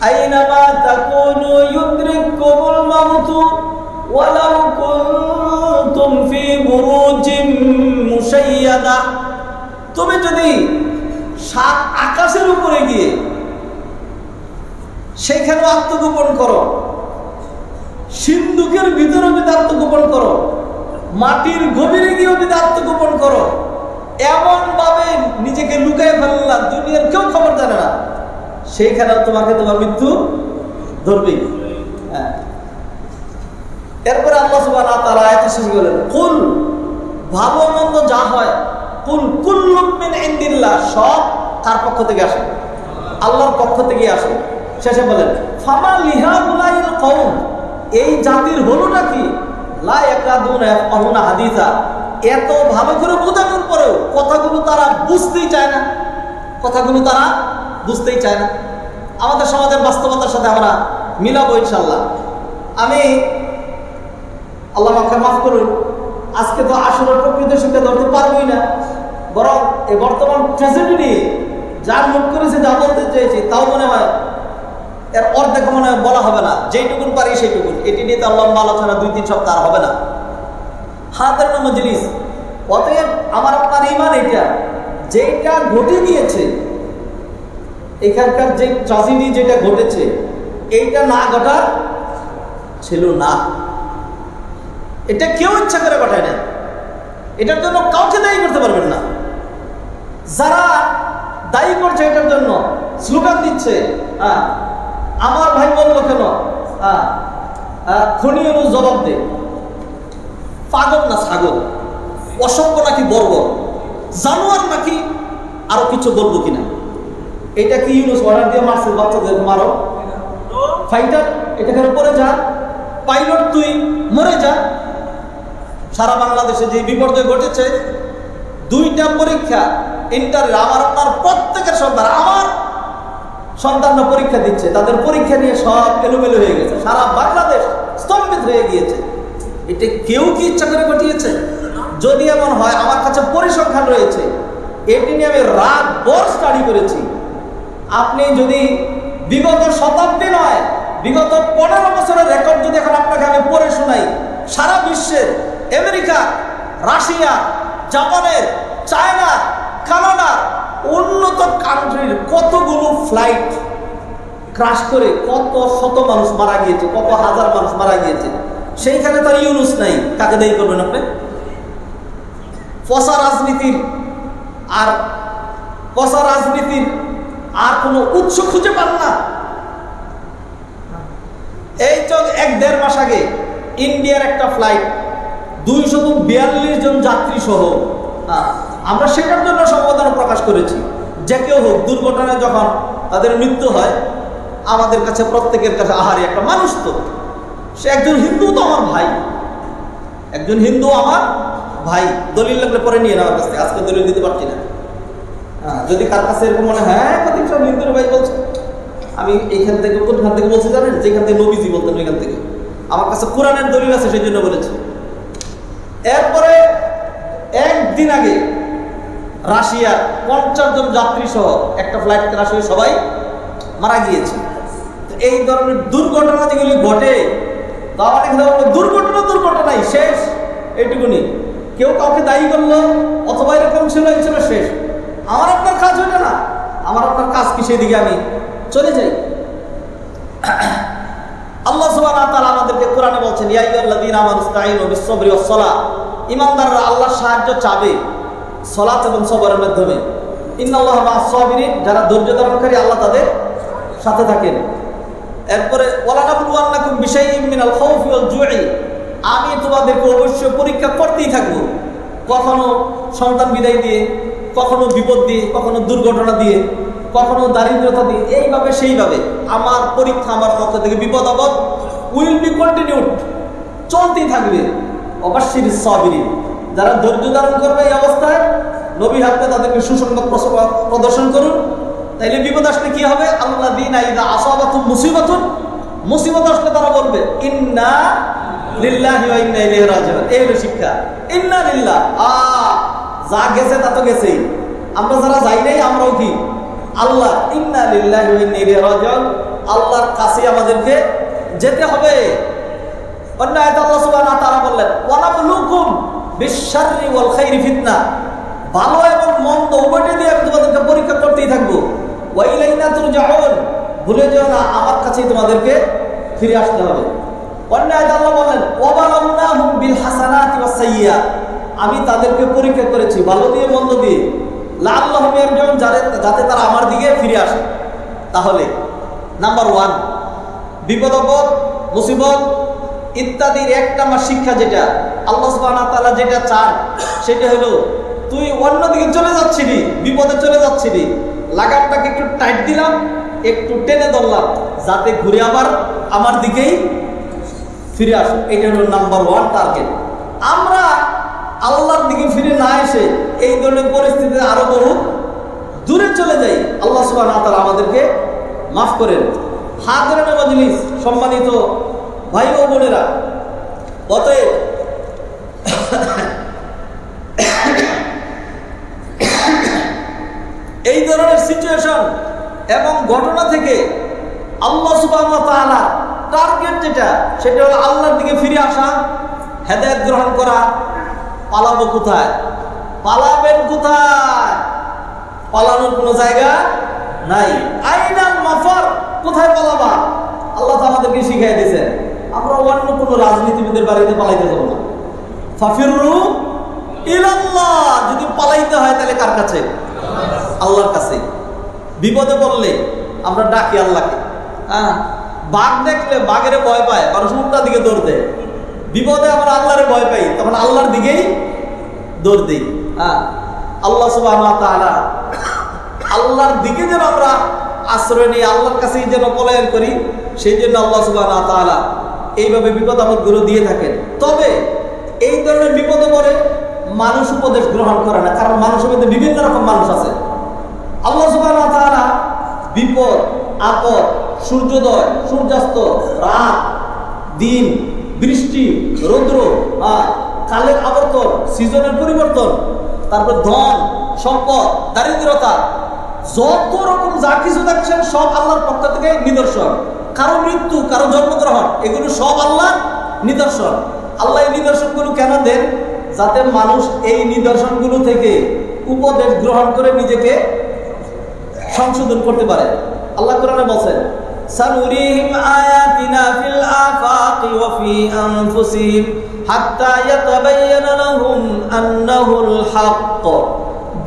Speaker 1: আইনামা তাকুনু ইউদরিকুমুল মাউতু ওয়ালাউ কুনতুম ফি বুরুজিম মুশাইয়াদা, তুমি যদি সাত আকাশের উপরে গিয়ে সেখানে আত্মগোপন করো, সিন্ধুকের ভিতরে যদি আত্মগোপন করো, মাটির গভীরে গিয়ে যদি আত্মগোপন করো, এমন ভাবে নিজেকে লুকায় ফেললাম দুনিয়ার কেউ খবর জানে না, সেইখানেও তোমাকে তোমার মৃত্যু ধরবেই। এরপরে আল্লাহ সুবহানাহু ওয়া তাআলা আয়াত শেষ করলেন, কুল, ভালো মন্দ যা হয়, কুল কুল্লুম মিন ইনদিল্লাহ, সব কার পক্ষ থেকে আসে? আল্লাহর পক্ষ থেকে আসে। শেষে বলেন ফামা লিহাউলাইল কওম, এই জাতির হলোটা কি? লা ইয়াকাদুনা ইয়াফকাহুনা হাদিসা, এত ভালো করে বোঝানোর পরেও কথাগুলো তারা বুঝতেই চায় না, কথাগুলো তারা বুঝতেই চায় না। আমাদের সমাজের বাস্তবতার সাথে আমরা মিলাবো ইনশাল্লাহ। আমি, আল্লাহ আমাকে মাফ করুন, আজকে তো আসলের প্রকৃত শিক্ষা ধরতে পারবোই না, বরং এই বর্তমান ট্র্যাজেডি নিয়ে যা মুখ করেছে, যা বলতে চেয়েছি, তাও মনে হয় এর অর্ধেক মনে হয় বলা হবে না। যেইটুকুন পারি সেইটুকুন, এটি নিয়ে তার লম্বা আলোচনা 2-3 সপ্তাহ হবে না। হাদির মজলিস, অতএব আমার আপনার ঈমান এটা, যেটা ঘটে গিয়েছে এখানকার যে ট্র্যাজেডি যেটা ঘটেছে, এইটা না ঘটা ছিল না। এটা কেউ ইচ্ছা করে ঘটায় না, এটার জন্য কাউকে দায়ী করতে পারবেন না। যারা দায়ী করছে এটার জন্য, স্লোগান দিচ্ছে, আমার ভাই বললো কেন, খনির জবাব দে, পাগল না ছাগল, অসভ্য নাকি বর্বর, জানোয়ার নাকি আরো কিছু বলবো কিনা? এটা কি ইউনুস অর্ডার দিয়ে মারছে বাচ্চাদের মারো, ফাইটার এটাকে উপরে যা, পাইলট তুই মরে যা। সারা বাংলাদেশে যে বিপর্যয় ঘটেছে, 2টা পরীক্ষা ইন্টারের, আমার আপনার প্রত্যেকের সন্তান, আমার সন্তানরা পরীক্ষা দিচ্ছে, তাদের পরীক্ষা নিয়ে সব এলোমেলো হয়ে গেছে, সারা বাংলাদেশ স্তম্ভিত হয়ে গিয়েছে। এটা কেউ কি ইচ্ছা করে ঘটিয়েছে? যদি এমন হয়, আমার কাছে পরিসংখ্যান রয়েছে, এটি নিয়ে আমি রাত ভর স্টাডি করেছি। আপনি যদি বিগত শতাব্দী নয়, বিগত 15 বছরের রেকর্ড যদি এখন আপনাকে আমি পড়ে শোনাই, সারা বিশ্বের আমেরিকা, রাশিয়া, জাপানের, চায়না, কানাডা, উন্নত কান্ট্রির কতগুলো ফ্লাইট ক্রাশ করে কত শত মানুষ মারা গিয়েছে, কত হাজার মানুষ মারা গিয়েছে, সেইখানে তার ইউনুস নাই। কাকে দায়ী করবেন আপনি? পচা রাজনীতির আর কোনো উৎস খুঁজে পান না। এই তো 1-1.5 মাস আগে ইন্ডিয়ার একটা ফ্লাইট 242 জন যাত্রী সহ, আমরা সেটার জন্য সমবেদনা প্রকাশ করেছি। যে কেউ হোক, দুর্ঘটনায় যখন তাদের মৃত্যু হয়, আমাদের কাছে প্রত্যেকের কাছে আহারে একটা মানুষ, তো সে একজন হিন্দু, তো আমার ভাই, একজন হিন্দু আমার ভাই। দলিল লাগলে পরে নিয়ে নেওয়ার কাছ থেকে, আজকে দলিল দিতে পারছি না। যদি কার কাছে এরকম মনে হয় কদিন সব হিন্দুর ভাই বলছে, আমি এইখান থেকে, কোনখান থেকে বলছি জানেন? যেখান থেকে নবীজি বলতেন ওইখান থেকে। আমার কাছে কোরআনের দলিল আছে, সেই জন্য বলেছি। এরপরে একদিন আগে রাশিয়ার 50 জন যাত্রী সহ একটা ফ্লাইট ক্রাশ হয়ে সবাই মারা গিয়েছে। এই ধরনের দুর্ঘটনা যেগুলি ঘটে, তো আমার এখানে দুর্ঘটনাই শেষ, এইটুকুনি। কেউ কাউকে দায়ী করলো অথবা এরকম ছিল, এই ছিল শেষ। আমার আপনার কাজ হইল না, আমার আপনার কাজ কি সেই দিকে আমি চলে যাই। আল্লাহ সুবহানাহু ওয়া তাআলা আমাদেরকে কোরআনে বলছেন, ইয়া আইয়ুহাল্লাযীনা আমানু ইসতাঈনু বিস-সাবরি ওয়াস-সালাহ, ঈমানদাররা আল্লাহর সাহায্য চাবে সালাত এবং সবরের মাধ্যমে। ইন্নাল্লাহা মা'আস-সাবিরিন, যারা ধৈর্য ধারণকারী আল্লাহ তাদের সাথে থাকেন। এরপরে ওয়ালা নাবলুওয়ান্নাকুম বিশাইইম মিনাল খাউফি ওয়াল জু'i, আমি তোমাদেরকে অবশ্যই পরীক্ষা করতেই থাকবো, কখনো সন্তান বিদায় দিয়ে, কখনো বিপদ দিয়ে, কখনো দুর্ঘটনা দিয়ে, কখনো দারিদ্রতা দিয়ে, এইভাবে সেইভাবে আমার পরীক্ষা আমার পক্ষ থেকে বিপদ আপদ উইল বি কন্টিনিউড, চলতেই থাকবে। অবশ্যই সাবিরিন, যারা ধৈর্য ধারণ করবে এই অবস্থায়, নবী হাতে তাদেরকে সুসংবাদ প্রদর্শন করুন। তাইলে বিপদ আসলে কি হবে? আল্লাযীনা ইযা আসাবাতুম মুসিবাতুন, মুসিবত আসলে তারা বলবে ইন্না লিল্লাহি ওয়া ইন্না ইলাইহি রাজিউন। এই হলো শিক্ষা, ইন্না লিল্লাহ। যা গেছে তা তো গেছেই, আমরা যারা যাই নাই আমরাও কি আল্লাহ, ইন্না লিল্লাহি ওয়া ইন্না ইলাইহি রাজিউন, আল্লাহর কাছে আমাদেরকে যেতে হবে। অন্য আয়াতে আল্লাহ সুবহানাহু ওয়া তাআলা বললেন, ওয়া নাবলুকুম বিশ-শাররি ওয়াল খাইরি ফিতনা, ভালো এবং মন্দ উভয়টা দিয়ে আমি তোমাদেরকে পরীক্ষা করতেই থাকবো। ওয়া ইলাইনা তুরজাউন, ভুলে যেও না আমার কাছেই তোমাদেরকে ফিরে আসতে হবে। অন্য আয়াতে আল্লাহ বললেন, ওয়া বালাগনাহুম বিল হাসানাতি ওয়াস সাইয়্যাত, আমি তাদেরকে পরীক্ষা করেছি ভালো দিয়ে মন্দ দিয়ে, লাআল্লাহুম ইয়ারজিউন, যাতে তারা আমার দিকে ফিরে আসে। তাহলে নাম্বার 1, বিপদ আপদ মুসিবত ইত্যাদির 1 নাম্বার শিক্ষা যেটা আল্লাহ সুবহানাহু ওয়া তাআলা যেটা চান, সেটা হলো তুই অন্যদিকে চলে যাচ্ছিলি, বিপদে চলে যাচ্ছিলি, লাগামটাকে একটু টাইট দিলাম, একটু টেনে ধরলাম, যাতে ঘুরে আবার আমার দিকেই ফিরে আসে। এটা হলো নাম্বার 1 টার্গেট। আমরা আল্লাহর দিকে ফিরে না এসে এই ধরনের পরিস্থিতিতে আরো বহু দূরে চলে যাই। আল্লাহ সুবহানাহু ওয়া তাআলা আমাদেরকে মাফ করেন। হাদিরিন মজলিস, সম্মানিত ভাই ও বোনেরা, অতএব এই ধরনের সিচুয়েশন এবং ঘটনা থেকে আল্লাহ সুবহানাহু ওয়া তাআলা টার্গেট যেটা, সেটা হলো আল্লাহর দিকে ফিরে আসা, হেদায়েত গ্রহণ করা। পালাবো কোথায়? পালাবেন কোথায়? পালানোর কোনো জায়গা নাই। আইনাল মাফার, কোথায় পালাবা? আল্লাহ তো আমাদেরকে শিখিয়ে দিয়েছেন, আমরা অন্য কোনো রাজনীতিবিদের বাড়িতে পালাইতে যাবো না। ফাফিরু ইলাল্লাহ, যদি পালাইতে হয় তাহলে কার কাছে? আল্লাহর কাছে। বিপদে পড়লে আমরা ডাকি আল্লাহকে। হ্যাঁ, বাঘ দেখলে বাঘের ভয় পায়, মানুষ উল্টা দিকে দৌড় দেয়। বিপদে আমরা আল্লাহরে ভয় পাই, তখন আল্লাহর দিকেই দৌড় দিই। হ্যাঁ, আল্লাহ সুবহানাহু ওয়া তাআলা, আল্লাহর দিকে যেন আমরা আশ্রয় নিই, আল্লাহর কাছেই যেন পলায়ন করি, সেই জন্য আল্লাহ সুবহানাহু ওয়া তাআলা এইভাবে বিপদ আপদগুলো দিয়ে থাকেন। তবে এই ধরনের বিপদে পড়ে মানুষ উপদেশ গ্রহণ করে না, কারণ মানুষের মধ্যে বিভিন্ন রকম মানুষ আছে। আল্লাহ সুবহানাহু ওয়া তাআলা বিপদ আপদ, সূর্যোদয় সূর্যাস্ত, রাত দিন, বৃষ্টি রৌদ্র, কালের আবর্তন, সিজনের পরিবর্তন, তারপর ধন সম্পদ, দারিদ্রতা, যত রকম যা কিছু দেখছেন সব আল্লাহর পক্ষ থেকে নিদর্শন। কারো মৃত্যু, কারো জন্মগ্রহণ, এগুলো সব আল্লাহর নিদর্শন। আল্লাহ এই নিদর্শনগুলো কেন দেন? যাতে মানুষ এই নিদর্শনগুলো থেকে উপদেশ গ্রহণ করে নিজেকে সংশোধন করতে পারে। আল্লাহ কোরআনে বলেন, সানুরিহিম আয়াতিনা ফিল আফাকি ওয়া ফি আনফুসিহিম হাত্তা ইয়াতাবায়ানা লাহুম আন্নাহুল হক।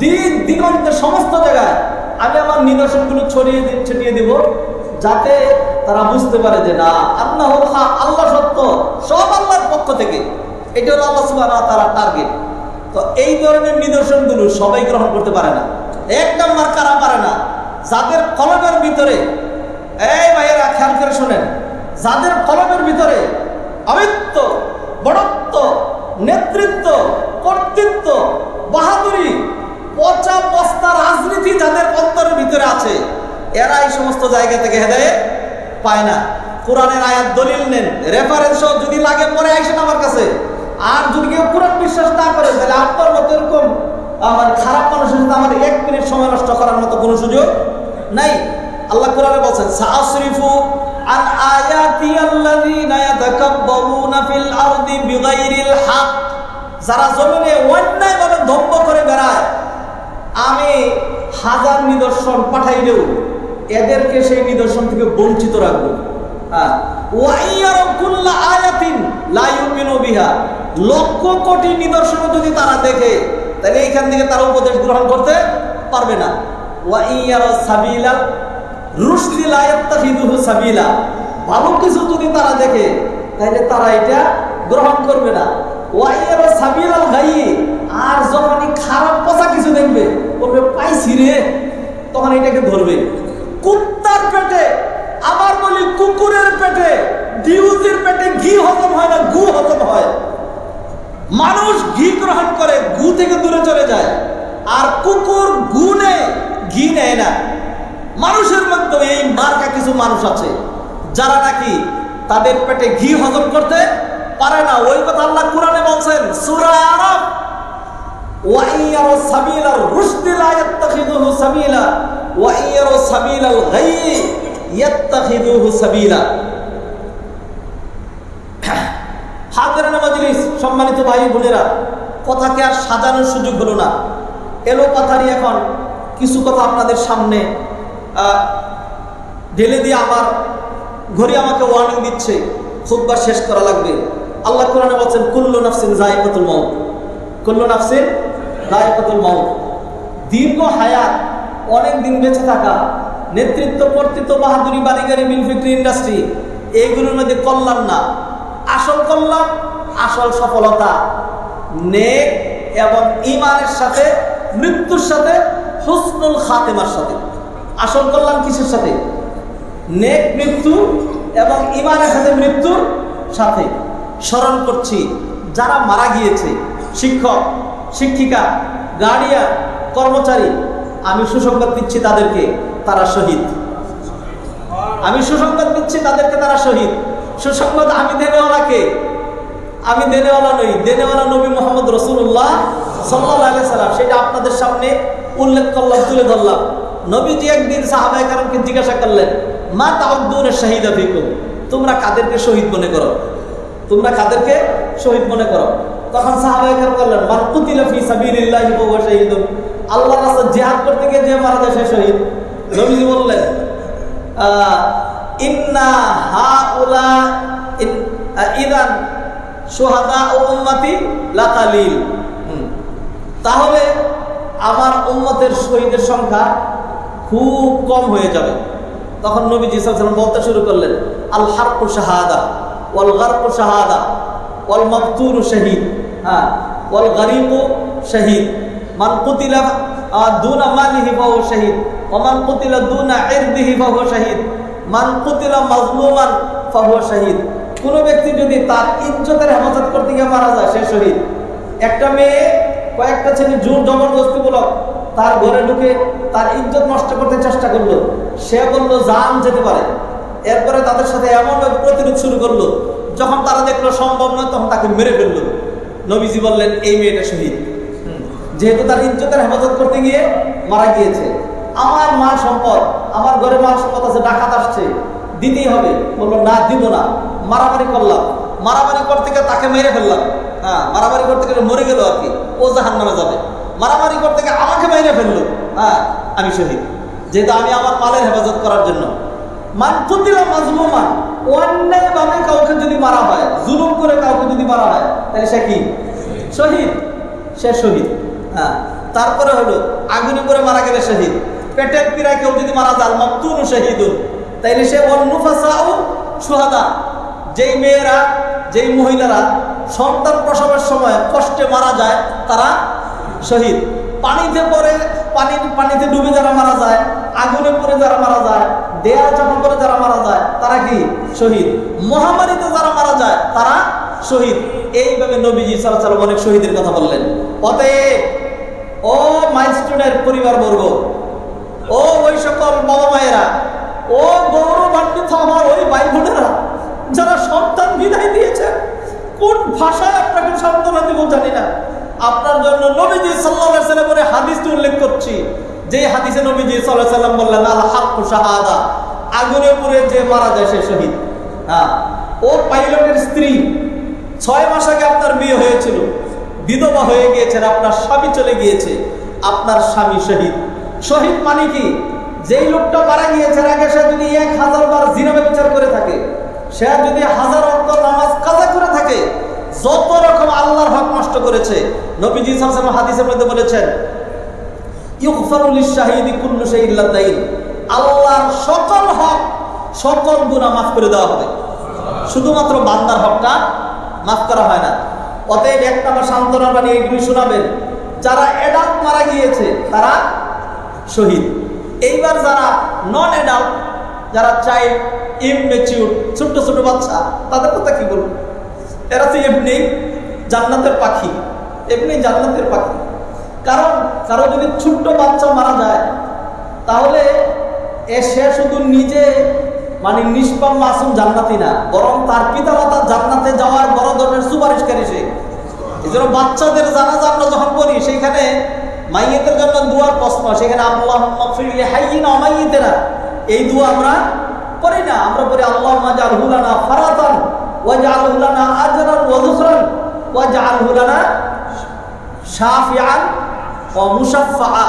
Speaker 1: দিক দিগন্তের সমস্ত জায়গায় আমি আমার নিদর্শনগুলো ছড়িয়ে দিব, যাতে তারা বুঝতে পারে যে না, আন্নাহুল হক, আল্লাহ সত্য, সব আল্লাহর পক্ষ থেকে। এটা হলো আল্লাহ সুবহানাহু ওয়া তাআলার টার্গেট। তো এই ধরনের নিদর্শনগুলো সবাই গ্রহণ করতে পারে না। এক নাম্বার কারা পারে না? যাদের কলমের ভিতরে, এই ভাইয়েরা খেয়াল করে শোনেন, যাদের কলমের ভিতরে আমিত্ব, বড়ত্ব, নেতৃত্ব, কর্তৃত্ব, বাহাদুরি, পচা বস্তা রাজনীতি যাদের অন্তরের ভিতরে আছে, এরা এই সমস্ত জায়গা থেকে হেদায়েত পায় না। কোরআনের আয়াত দলিল নেন, রেফারেন্স যদি লাগে পরে আইসেন আমার কাছে। আর যদি কেউ কোরআন বিশ্বাস না করে, তাহলে আপনার মতো এরকম আমার খারাপ মানুষের সাথে আমার 1 মিনিট সময় নষ্ট করার মতো কোনো সুযোগ নাই। আল্লাহ কোরআনে বলেন, সাআসরিফু আন আয়াতি আল্লাযীনা ইয়াতাকাব্বারুনা ফিল আরদি বিগাইরিল হক। যারা জমিনে অন্যায়ভাবে দম্ভ করে বেড়ায়, আমি 1000 নিদর্শন পাঠাইলেও এদেরকে সেই নিদর্শন থেকে বঞ্চিত রাখবো। ওয়া ইয়ারা কুল্লা আয়াতিন লা ইউমিনু বিহা। লক্ষ কোটি নিদর্শন যদি তারা দেখে, তাহলে এইখান থেকে তারা উপদেশ গ্রহণ করতে পারবে না। ওয়া ইয়ারা সাবিলা রুশদি লা ইয়াত্তাখিযুহু সাবিলা। ভালো কিছু যদি তারা দেখে, তাহলে তারা এটা গ্রহণ করবে না। ওয়া ইয়ারা সাবিলাল গায়ি। আর যখনই খারাপ পচা কিছু দেখবে, বলবে পাইছি রে, তখন এটাকে ধরবে। কুত্তার পেটে, আবার বলি কুকুরের পেটে, ডিউজের পেটে ঘি হজম হয় না, গু হজম হয়। মানুষ ঘি গ্রহণ করে, গু থেকে দূরে চলে যায়। আর কুকুর গু নেয়, ঘি নেয় না। মানুষের মধ্যে এই মার্কা কিছু মানুষ আছে, যারা নাকি তাদের পেটে ঘি হজম করতে পারে না। ওই কথা আল্লাহ কোরআনে বলছেন, সূরা আরাফ, ওয়া ইয়ারা সাবিলার রুশদি লা ইয়াত্তাখিযুহু সাবিলা ওয়া ইয়ারা সাবিলাল গায়ি ইয়াত্তাখিযুহু সাবিলা। হাজিরান মাজলিস, সম্মানিত ভাই বোনেরা, কথাকে আর সাজানোর সুযোগ হলো না। এলো পাথারি এখন কিছু কথা আপনাদের সামনে ঢেলে দিয়ে আমার ঘড়ি আমাকে ওয়ার্নিং দিচ্ছে, খুতবা শেষ করা লাগবে। আল্লাহ কোরআনে বলেন, কুল্লু নাফসিন যায়িকাতুল মাউত। কুল্লু নাফসিন যায়িকাতুল মাউত। দীর্ঘ হায়াত, অনেক দিন বেঁচে থাকা, নেতৃত্ব, কর্তৃত্ব, বাহাদুরি, বাড়িগাড়ি, মিল ফ্যাক্টরি, ইন্ডাস্ট্রি, এইগুলোর মধ্যে কল্যাণ না। আসল কল্যাণ, আসল সফলতা নেক এবং ঈমানের সাথে, মৃত্যুর সাথে, হুসনুল খাতিমার সাথে। আসল কল্যাণ কিসের সাথে? নেক মৃত্যু এবং ঈমানের সাথে, মৃত্যুর সাথে। স্মরণ করছি যারা মারা গিয়েছে, শিক্ষক, শিক্ষিকা, গার্ডিয়ান, কর্মচারী, আমি সুসংবাদ দিচ্ছি তাদেরকে, তারা শহীদ। আমি সুসংবাদ দিচ্ছি তাদেরকে, তারা শহীদ। সুসংবাদ আমি দেনেওয়ালাকে, আমি দেনেওয়ালা নই, দেনেওয়ালা নবী মুহাম্মদ রাসূলুল্লাহ সাল্লাল্লাহু আলাইহি সাল্লাম। সেটা আপনাদের সামনে উল্লেখ করলাম, তুলে ধরলাম। নবীজি একদিন সাহাবায়ে কেরামকে জিজ্ঞাসা করলেন, মা তাউদ্দুনা শাহিদা ফিকুম, তোমরা কাদেরকে শহীদ মনে করো? তোমরা কাদেরকে শহীদ মনে করো? তখন সাহাবায়ে কেরাম বললেন, মান কুতিলা ফি সাবিলিল্লাহি ফাহুয়া শাহীদুন, আল্লাহর রাস্তায় জিহাদ করতে গিয়ে যে মারা যায় সে শহীদ। নবীজি বললেন, ইন্না হাউলা ইদান শুহাদা উম্মতি লাকালিল, তাহলে আমার উম্মতের শহীদের সংখ্যা খুব কম হয়ে যাবে। তখন নবীজি সাল্লাল্লাহু আলাইহি ওয়াসাল্লাম বলতে শুরু করলেন, আল হারকু শাহাদা ওয়াল গারকু শাহাদা ওয়াল মাকতুলু শাহীদ, ওয়াল গারিকু শাহীদ, মান কুতিলা দুনা মালিহি ফাহুয়া শাহীদ, ওয়া মান কুতিলা দুনা ইরদিহি ফাহুয়া শাহীদ, মান কুতিলা মাজলুমান ফাহুয়া শাহীদ। কোন ব্যক্তি যদি তার ইজ্জতের হেফাজত করতে গিয়ে মারা যায় সে শহীদ। একটা মেয়ে কয়েকটা ছেলে জোর জবরদস্তি বলক তার ঘরে ঢুকে তার ইজ্জত নষ্ট করতে চেষ্টা করলো, সে বলল জান যেতে পারে। এরপরে তাদের সাথে এমনভাবে প্রতিরোধ শুরু করলো, যখন তারা দেখলো সম্ভব নয় তখন তাকে মেরে ফেললো। নবীজি বললেন এই মেয়েটা শহীদ, যেহেতু তার ইজ্জতের হেফাজত করতে গিয়ে মারা গিয়েছে। আমার মাল সম্পদ, আমার ঘরে মাল সম্পদ আছে, ডাকাত আসছে, দিতেই হবে। বললো না, দিব না। মারামারি করলাম, মারামারি করতে গিয়ে তাকে মেরে ফেললাম। মারামারি করতে গেলে মরে গেল আর কি, ও জাহান্নামে যাবে। মারামারি করতে গিয়ে আমাকে মেরে ফেললো, আমি শহীদ, যেহেতু আমি আমার মালের হেফাজত করার জন্য। মান কুতিলা মাজলুমান, অন্যায়ভাবে কাউকে যদি মারা হয়, জুলুম করে কাউকে যদি মারা হয়, তাহলে সে কি শহীদ, সে শহীদ। তারপরে হলো আগুনে করে মারা গেলে শহীদ। পেটের পীড়ায় কেউ যদি মারা যায়, মাকতুলু শাহীদুন, তাইলে সে ওয়ান নুফাসাউ শুহাদা, যেই মেয়েরা যেই মহিলারা সন্তান প্রসবের সময় কষ্টে মারা যায় তারা শহীদ। পানিতে পড়ে পানিতে ডুবে যারা মারা যায়, আগুনে পড়ে যারা মারা যায়, দেয়াল চাপা করে যারা মারা যায় তারা কি শহীদ। মহামারীতে যারা মারা যায় তারা শহীদ। এইভাবে নবীজি সাল্লাল্লাহু আলাইহি ওয়াসাল্লাম অনেক শহীদের কথা বললেন। অতএব ও মাইলস্টোনের পরিবারবর্গ, ও ওই সকল বাবা মায়েরা, ও গৌরবান্বিত আমার ওই ভাই বোনেরা যারা সন্তান বিদায় দিয়েছেন, কোন ভাষায় আপনাকে সান্ত্বনা দিব জানি না, আপনার জন্য নবীজি সাল্লাল্লাহু আলাইহি ওয়াসাল্লামের হাদিসটি উল্লেখ করছি। যে হাদিসে নবীজি সাল্লাল্লাহু আলাইহি ওয়াসাল্লাম বললেন, আল হাক্কু শাহাদা, আগুনে পুড়ে যে মারা যায় সে শহীদ। ও পাইলটের স্ত্রী, 6 মাস আগে আপনার বিয়ে হয়েছিল, বিধবা হয়ে গিয়েছেন, আপনার স্বামী চলে গিয়েছে, আপনার স্বামী শহীদ। শহীদ মানে কি? যেই লোকটা মারা গিয়েছে আগে সে যদি 1000 বার জিনা ব্যভিচার করে থাকে, সে যদি 1000 ওয়াক্ত নামাজ কাজা করে থাকে, যত রকম আল্লাহর হক নষ্ট করেছে, নবীজি সাল্লাল্লাহু আলাইহি ওয়াসাল্লাম হাদিসের মধ্যে বলেছেন, ইগফারু লিশ-শাহিদি কুল্লু শাইইন ইল্লা দাইন, আল্লাহর সকল হক, সকল গুনাহ মাফ করে দেওয়া হবে, শুধুমাত্র বান্দার হকটা মাফ করা হয় না। অতএব এক নম্বর সান্ত্বনা বাণী এগুলি শোনাবেন, যারা অ্যাডাল্ট মারা গিয়েছে তারা শহীদ। এইবার যারা নন অ্যাডাল্ট, যারা চাইল্ড, ইমম্যাচিউর, ছোট্ট ছোট বাচ্চা, তাদের কথা কি বলবো? এরা তো এমনি জান্নাতের পাখি, এমনি জান্নাতের পাখি। কারণ কারো যদি ছোট্ট বাচ্চা মারা যায় তাহলে সে শুধু নিজে মানে নিষ্পাপ মাসুম জান্নাতি না, বরং তার পিতামাতা জান্নাতে যাওয়ার বড় ধরনের সুপারিশকারী সে। এই জন্য বাচ্চাদের জানাজা আমরা যখন পড়ি সেখানে মাইয়েতের জন্য দোয়ার প্রশ্ন, সেখানে আল্লাহুম্মা গফির লিহাইয়িনা ওয়া মাইয়িতিনা, এই দোয়া আমরা পড়ি না। আমরা পড়ি আল্লাহুম্মা জাআলহু লানা ফারাতান ওয়াজআলহু লানা আজরান ওয়া যুখরান ওয়াজআলহু লানা শাফিআন ওয়া মুশাফফা।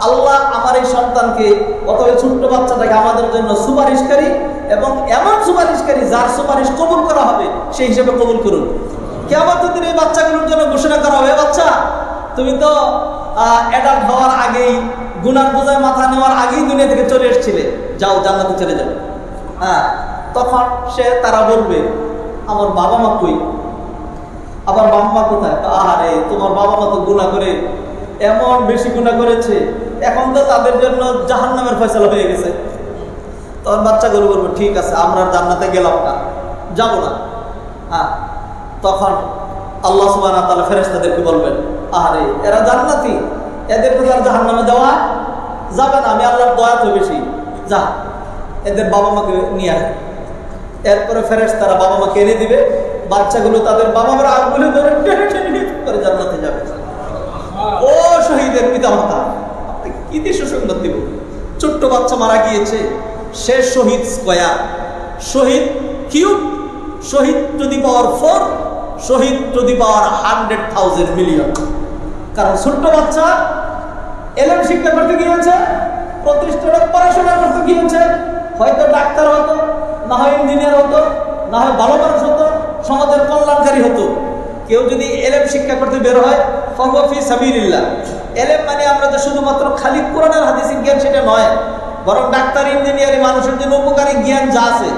Speaker 1: আল্লাহ আমার এই সন্তানকে, অথবা ছোট্ট বাচ্চাটাকে আমাদের জন্য সুপারিশকারী এবং এমন সুপারিশকারী যার সুপারিশ কবুল করা হবে সেই হিসেবে কবুল করুন। কিয়ামতের দিনে এই বাচ্চাগুলোর জন্য ঘোষণা করা হবে, বাচ্চা তুমি তো অ্যাডাল্ট হওয়ার আগেই, গুনার বোঝায় মাথা নেওয়ার আগেই দুনিয়া থেকে চলে এসেছিলে, যাও জান্নাতে চলে যাও। তখন তারা বলবে আমার বাবা মা কই, আবার বাবা মা কোথায়? আরে তোমার বাবা মা তো গুনাহ করে এমন বেশি গুনাহ করেছে, এখন তো তাদের জন্য জাহান্নামের ফয়সালা হয়ে গেছে। তখন বাচ্চাগুলো বলবো ঠিক আছে, আমরা জান্নাতে গেলাম না, যাব না। তখন আল্লাহ সুবহানাহু ওয়া তাআলা ফেরেশতাদেরকে বলবেন, আরে এরা জান্নাতি, এদেরকে আর জাহান্নামে দেওয়া যাবে না, আমি আল্লাহর দয়া তো বেশি, যা এদের বাবা মাকে নিয়ে আয়। এরপরে ফেরেশতারা বাবা মাকে এনে দিবে, বাচ্চাগুলো তাদের বাবা মার আঙ্গুলে ধরে টেনে টেনে করে জান্নাতে যাবে। ও শহীদের পিতা মাতা, আপনি কি দিয়ে সুসংবাদ দিব? ছোট্ট বাচ্চা মারা গিয়েছে, সে শহীদ স্কয়ার, শহীদ কিউব, শহীদ টু দি পাওয়ার 4, শহীদ টু দি পাওয়ার 100,000 মিলিয়ন। কারণ ছোট্ট বাচ্চা এলএম শিক্ষা করতে গিয়েছে, প্রতিষ্ঠানে পড়াশোনা করতে গিয়েছে, হয়তো ডাক্তার হতো, না হয় ইঞ্জিনিয়ার হতো, না হয় ভালো মানুষ হতো, সমাজের কল্যাণকারী হতো। কেউ যদি এলএম শিক্ষা করতে বের হয়, ফাহুয়া ফি সাবিলিল্লাহ। এলএম মানে আমরা যে শুধুমাত্র খালি কোরআনের হাদিসের জ্ঞান সেটা নয়, বরং ডাক্তার, ইঞ্জিনিয়ারিং, মানুষের জন্য উপকারী জ্ঞান যা আছে,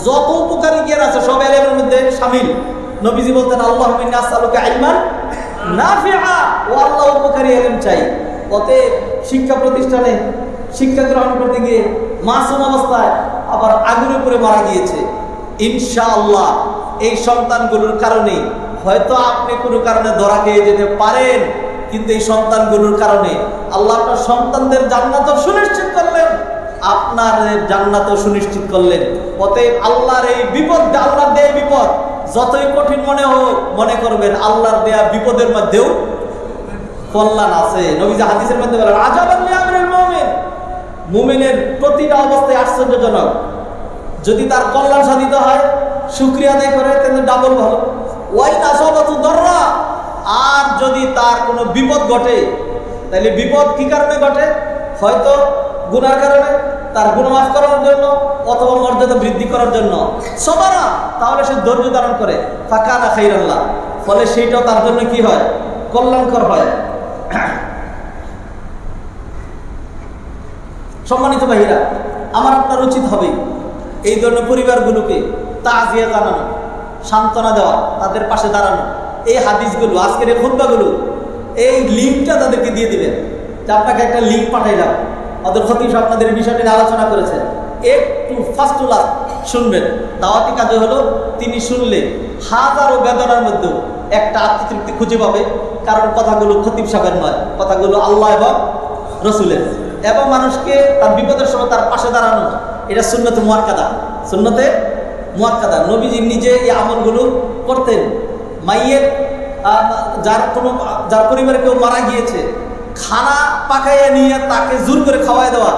Speaker 1: যত উপকারী জ্ঞান আছে সব এলএমের মধ্যে শামিল। নবীজি বলতেন, আল্লাহুম্মা ইন্নী আসআলুকা ইলমান নাফিআ, ও আল্লাহ উপকারী এলএম চাই। অতএব শিক্ষা প্রতিষ্ঠানে শিক্ষা গ্রহণ করতে গিয়ে মাসুম অবস্থায় আবার আগুনে পুড়ে মারা গিয়েছে। ইনশাআল্লাহ এই সন্তানগুলোর কারণে হয়তো আপনি কোনো কারণে ধরা খেয়ে যেতে পারেন, কিন্তু এই সন্তানগুলোর কারণে আল্লাহ আপনার সন্তানদের জান্নাতও সুনিশ্চিত করলেন, আপনার জান্নাতও সুনিশ্চিত করলেন। অতএব আল্লাহর এই বিপদ, আল্লাহর দেয়া বিপদ যতই কঠিন মনে হোক, মনে করবেন আল্লাহর দেয়া বিপদের মধ্যেও কল্যাণ আছে। নবীজি হাদিসের মধ্যে বলেন, আজাবান লিআমরিল মুমিন, মুমিনের প্রতিটা অবস্থায় আশ্চর্যজনক। যদি তার কল্যাণ সাধিত হয়, শুকরিয়া আদায় করে, তাহলে ডাবল ভালো। ওয়াইন আসাবাতু দাররা, আর যদি তার কোনো বিপদ ঘটে, তাহলে বিপদ কি কারণে ঘটে? হয়তো গুনার কারণে, তার গুনাহ মাফ করার জন্য, অথবা মর্যাদা বৃদ্ধি করার জন্য। সবারা, তাহলে সে ধৈর্য ধারণ করে, ফাকানা খাইরাল্লাহ, ফলে সেইটাও তার জন্য কি হয়? কল্যাণকর হয়। সম্মানিত ভাইরা, আমার আপনার উচিত হবে এই ধরনের পরিবারগুলোকে তাজিয়া জানানো, সান্ত্বনা দেওয়া, তাদের পাশে দাঁড়ানো। এই হাদিসগুলো, আজকের এই খুতবাগুলো, এই লিঙ্কটা তাদেরকে দিয়ে দিবেন। যে আপনাকে একটা লিঙ্ক পাঠাইলাম, ওদের খতিব আপনাদের এই বিষয়টি নিয়ে আলোচনা করেছেন, একটু ফার্স্ট টু লাস্ট শুনবেন। দাওয়াতি কাজে হলো তিনি শুনলে হাজারো বেদনার মধ্যেও একটা আত্মতৃপ্তি খুঁজে পাবে। কারণ কথাগুলো খতিব সাহেবের নয়, কথাগুলো আল্লাহ এবং রসুলের। এবং মানুষকে তার বিপদের সময় তার পাশে দাঁড়ানো, এটা সুন্নতে মুআক্কাদা, সুন্নতে মুআক্কাদা। নবীজি নিজে এই আমলগুলো করতেন। মাইয়ের যার পরিবারে কেউ মারা গিয়েছে, খানা পাকাইয়া নিয়ে তাকে জোর করে খাওয়াই দেওয়া,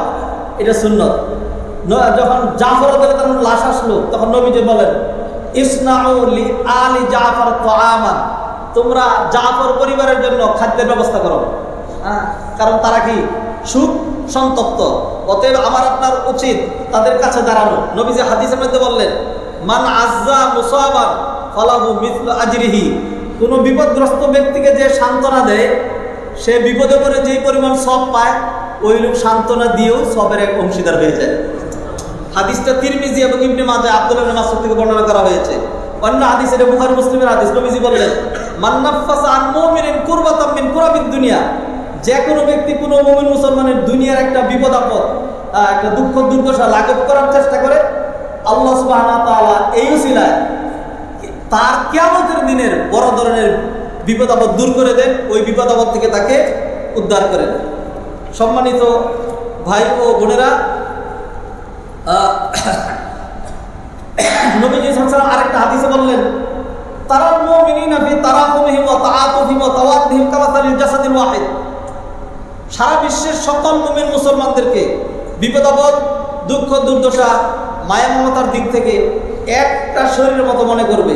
Speaker 1: এটা সুন্নত। যখন জাফর তার লাশ আসলো, তখন নবীজি বলেন, ইসনাউ লি আলি জাফর তাআমান, তোমরা জাফর পরিবারের জন্য খাদ্যের ব্যবস্থা করো। কারণ তারা কি সুখ সন্তপ্ত। অতএব আমার আপনার উচিত তাদের কাছে দাঁড়ানো। নবীজি হাদিসের মধ্যে বললেন, মান আজ্জা মুসাবান ফালাহু মিসলু আজরিহি, কোনো বিপদগ্রস্ত ব্যক্তিকে যে সান্ত্বনা দেয়, সে বিপদে পড়ে যেই পরিমাণ সওয়াব পায়, ওই লোক সান্ত্বনা দিয়েও সওয়াবের এক অংশীদার হয়ে যায়। হাদিসটা তিরমিজি এবং ইবনে মাজাহ আব্দুল্লাহ ইবনে মাসউদ থেকে বর্ণনা করা হয়েছে। অন্য হাদিসে, বুখারী মুসলিমের হাদিস, নবীজি বললেন, মান নাফাসা আন মুমিনিন কুরবাতাম মিন কুরাবিদ দুনিয়া, যে কোনো ব্যক্তি কোনো মুমিন মুসলমানের দুনিয়ার একটা বিপদ আপদ, একটা দুঃখ দুর্দশা লাঘব করার চেষ্টা করে, আল্লাহ সুবহানাহু ওয়া তাআলা এই উসিলায় তার কিয়ামতের দিনের বড় ধরনের বিপদ আপদ দূর করে দেন, ওই বিপদ আপদ থেকে তাকে উদ্ধার করেন। সম্মানিত ভাই ও বোনেরা, নবীজি সাল্লাল্লাহু আলাইহি ওয়াসাল্লাম আরেকটা হাদিসে বললেন, তারাল মুমিনিনা ফি তারাহুমিহিম ওয়া তাআতুহিম ওয়া তাওয়াদ্দিহিম কামাসালিল জাসাদিল ওয়াহিদ, সারা বিশ্বের সকল মুমিন মুসলমানদেরকে বিপদ আপদ, দুঃখ দুর্দশা, মায়া মমতার দিক থেকে একটা শরীরের মতো মনে করবে।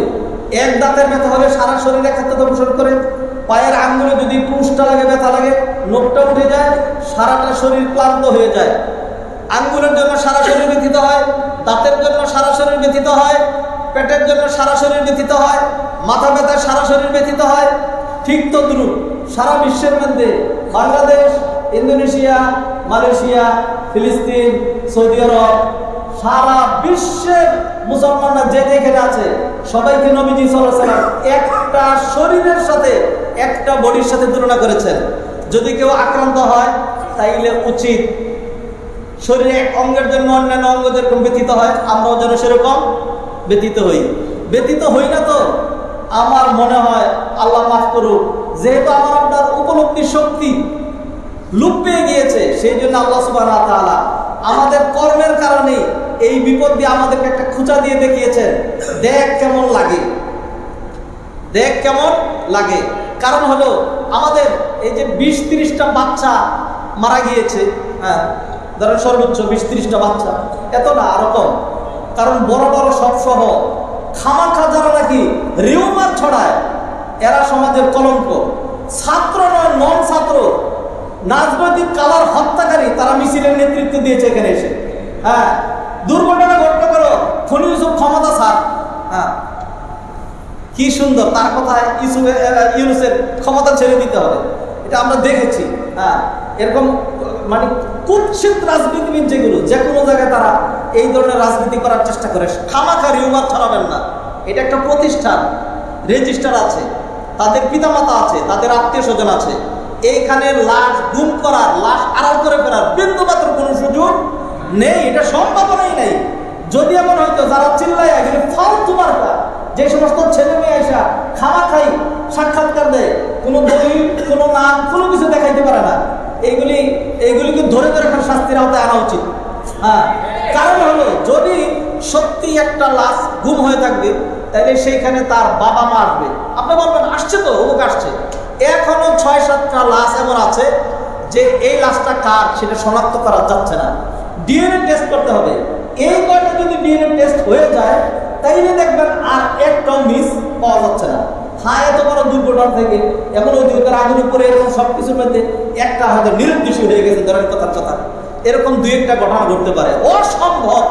Speaker 1: এক দাঁতের ব্যথা হলে সারা শরীরে খাদ্য দংশন করে, পায়ের আঙ্গুলে যদি পুষ্টা লাগে, ব্যথা লাগে, নোকটা উঠে যায়, সারাটা শরীর ক্লান্ত হয়ে যায়। আঙ্গুলের জন্য সারা শরীর ব্যথিত হয়, দাঁতের জন্য সারা শরীর ব্যথিত হয়, পেটের জন্য সারা শরীর ব্যথিত হয়, মাথা ব্যথা সারা শরীর ব্যথিত হয়। ঠিক তদ্রুপ সারা বিশ্বের মধ্যে বাংলাদেশ, ইন্দোনেশিয়া, মালয়েশিয়া, ফিলিস্তিন, সৌদি আরব, সারা বিশ্বের মুসলমানরা যে যেখানে আছে, সবাইকে নবীজি সাল্লাল্লাহু আলাইহি ওয়াসাল্লাম একটা শরীরের সাথে, একটা বডির সাথে তুলনা করেছেন। যদি কেউ আক্রান্ত হয়, তাইলে উচিত শরীরে এক অঙ্গের জন্য অন্যান্য অঙ্গ যেরকম ব্যথিত হয়, আমরাও যেন সেরকম ব্যথিত হই। ব্যথিত হই না তো আমার মনে হয়, আল্লাহ মাফ করুক, যেহেতু আমার আপনার উপলব্ধি শক্তি লুপ পেয়ে গিয়েছে, সেই জন্য আল্লাহ সুবহানাহু ওয়া তাআলা আমাদের কর্মের কারণে এই বিপদ দিয়ে আমাদেরকে একটা খুঁচা দিয়ে দেখিয়েছেন, দেখ কেমন লাগে, দেখ কেমন লাগে। কারণ হলো আমাদের এই যে 20-30টা বাচ্চা মারা গিয়েছে, হ্যাঁ ধরেন সর্বোচ্চ 20-30টা বাচ্চা, এত না, আরো কম। কারণ বড় বড় সব সহ খামাখা যারা নাকি রিউমার ছড়ায় এরা সমাজের কলঙ্ক। ছাত্র নয়, নন ছাত্র, রাজনৈতিক কালার হত্যাকারী তারা মিছিলের নেতৃত্ব দিয়েছে এখানে এসে। হ্যাঁ, দুর্ঘটনা ঘটতে পারো খনি ইউসুফ ক্ষমতা ছাড়, হ্যাঁ কি সুন্দর তার কথায় ইউনুসের ক্ষমতা ছেড়ে দিতে হবে, এটা আমরা দেখেছি। হ্যাঁ, এরকম মানে কুৎসিত রাজনীতিবিদ যেগুলো যে কোনো জায়গায় তারা এই ধরনের রাজনীতি করার চেষ্টা করে, খামাখা রিউমার ছড়াবেন না। এটা একটা প্রতিষ্ঠান, রেজিস্টার আছে, তাদের পিতামাতা আছে, তাদের আত্মীয় স্বজন আছে। এইখানে লাশ গুম করার, লাশ আড়াল করে ফেরার বিন্দুমাত্র কোনো সুযোগ নেই, এটা সম্ভাবনাই নেই। যদি এমন হয়তো যারা চিল্লায় এখানে ফালতু মার্কা, যে সমস্ত ছেলে মেয়ে এসা খামাখাই সাক্ষাৎকার দেয়, কোনো দলিল, কোনো নাম, কোনো কিছু দেখাইতে পারে না, এইগুলিকে ধরে ধরে এখন শাস্তির আওতায় আনা উচিত। হ্যাঁ, কারণ হলো যদি সত্যি একটা লাশ গুম হয়ে থাকবে তাহলে সেইখানে তার বাবা মা আসবে, আপনি বলবেন আসছে তো, অমুক আসছে। এখনো 6-7টা লাশ এমন আছে যে এই লাশটা কার সেটা শনাক্ত করা যাচ্ছে না, ডিএনএ টেস্ট করতে হবে। এই কয়টা যদি ডিএনএ টেস্ট হয়ে যায় তাইলে দেখবেন আর একটাও মিস পাওয়া যাচ্ছে না। হ্যাঁ, এত বড় দুর্ঘটনা থেকে এমন অধিকার আগুন উপরে এরকম সবকিছুর মধ্যে একটা হয়তো নিরুদ্দেশী হয়ে গেছে, ধরেন কথার কথা, এরকম 2-1টা ঘটনা ঘটতে পারে, অসম্ভব।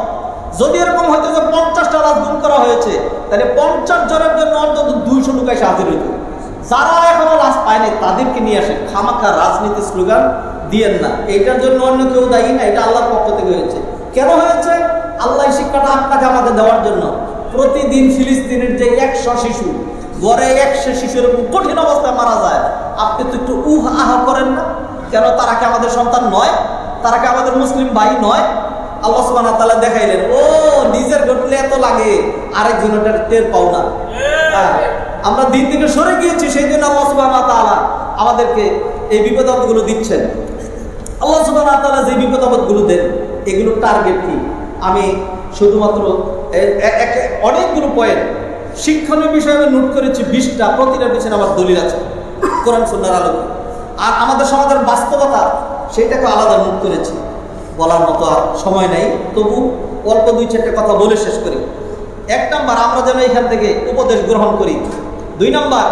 Speaker 1: যদি এরকম হয়তো যে 50টা লাশ গুম করা হয়েছে তাহলে 50 জনের জন্য অন্তত 200 লোক এসে হাজির হইত। যারা এখনো লাশ পায়নি তাদেরকে নিয়ে আসে, খামাখা রাজনীতি স্লোগান দিয়েন না। এইটার জন্য অন্য কেউ দায়ী না, এটা আল্লাহর পক্ষ থেকে হয়েছে। কেন হয়েছে? আল্লাহ শিক্ষাটা আপনাকে আমাকে দেওয়ার জন্য। প্রতিদিন ফিলিস্তিনের যে 100 শিশু, গড়ে 100 শিশুর কঠিন অবস্থায় মারা যায়, আপনি তো একটু আহা করেন না? কেন? তারা কি আমাদের সন্তান নয়? তারা কি আমাদের মুসলিম ভাই নয়? আল্লাহ সুবহানাহু ওয়া তাআলা দেখাইলেন, ও নিজের ঘটলে এত লাগে, আরেকজনের টের পাও না। আমরা দিন থেকে সরে গিয়েছি, সেই জন্য আল্লাহ সুবহানাহু ওয়া তাআলা আমাদেরকে এই বিপদ আপদগুলো দিচ্ছেন। আল্লাহ সুবহানাহু ওয়া তাআলা যে বিপদ আপদগুলো দেন এগুলোর টার্গেট কি? আমি শুধুমাত্র অনেকগুলো পয়েন্ট শিক্ষণীয় বিষয় আমি নোট করেছি 20টা, প্রতিটার পিছনে আমার দলিল আছে কোরআন সুন্নাহর আলোকে। আর আমাদের সমাজের বাস্তবতা সেইটাকে আলাদা নোট করেছি, বলার মতো আর সময় নেই, তবু অল্প 2-4টা কথা বলে শেষ করি। 1 নাম্বার, আমরা যেন এখান থেকে উপদেশ গ্রহণ করি। 2 নাম্বার,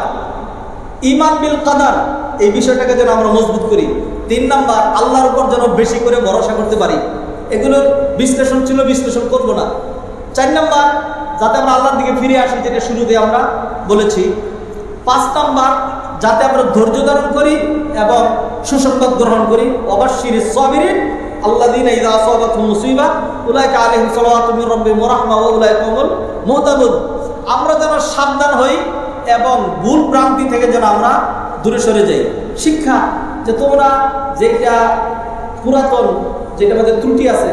Speaker 1: ঈমান বিল কাদার, এই বিষয়টাকে যেন আমরা মজবুত করি। 3 নাম্বার, আল্লাহর উপর যেন বেশি করে ভরসা করতে পারি। এগুলোর বিশ্লেষণ ছিল, বিশ্লেষণ করবো না। 4 নাম্বার, যাতে আমরা আল্লাহর দিকে ফিরে আসি, যেটা শুরুতে আমরা বলেছি। 5 নাম্বার, যাতে আমরা ধৈর্য ধারণ করি এবং সুসংবাদ গ্রহণ করি। ওয়াবাশশিরিস সাবিরিন আল্লাযীনা ইযা আসাবাতহুম মুসিবা উলাইকা আলাইহিম সালাওয়াতুম মির রাব্বিহিম ওয়া রাহমা ওয়া উলাইকা হুমুল মুহতাদুন। আমরা যেন সাবধান হই এবং ভুল ভ্রান্তি থেকে যেন আমরা দূরে সরে যাই। শিক্ষা, যে তোমরা যেটা পুরাতন, যেটা মধ্যে ত্রুটি আছে,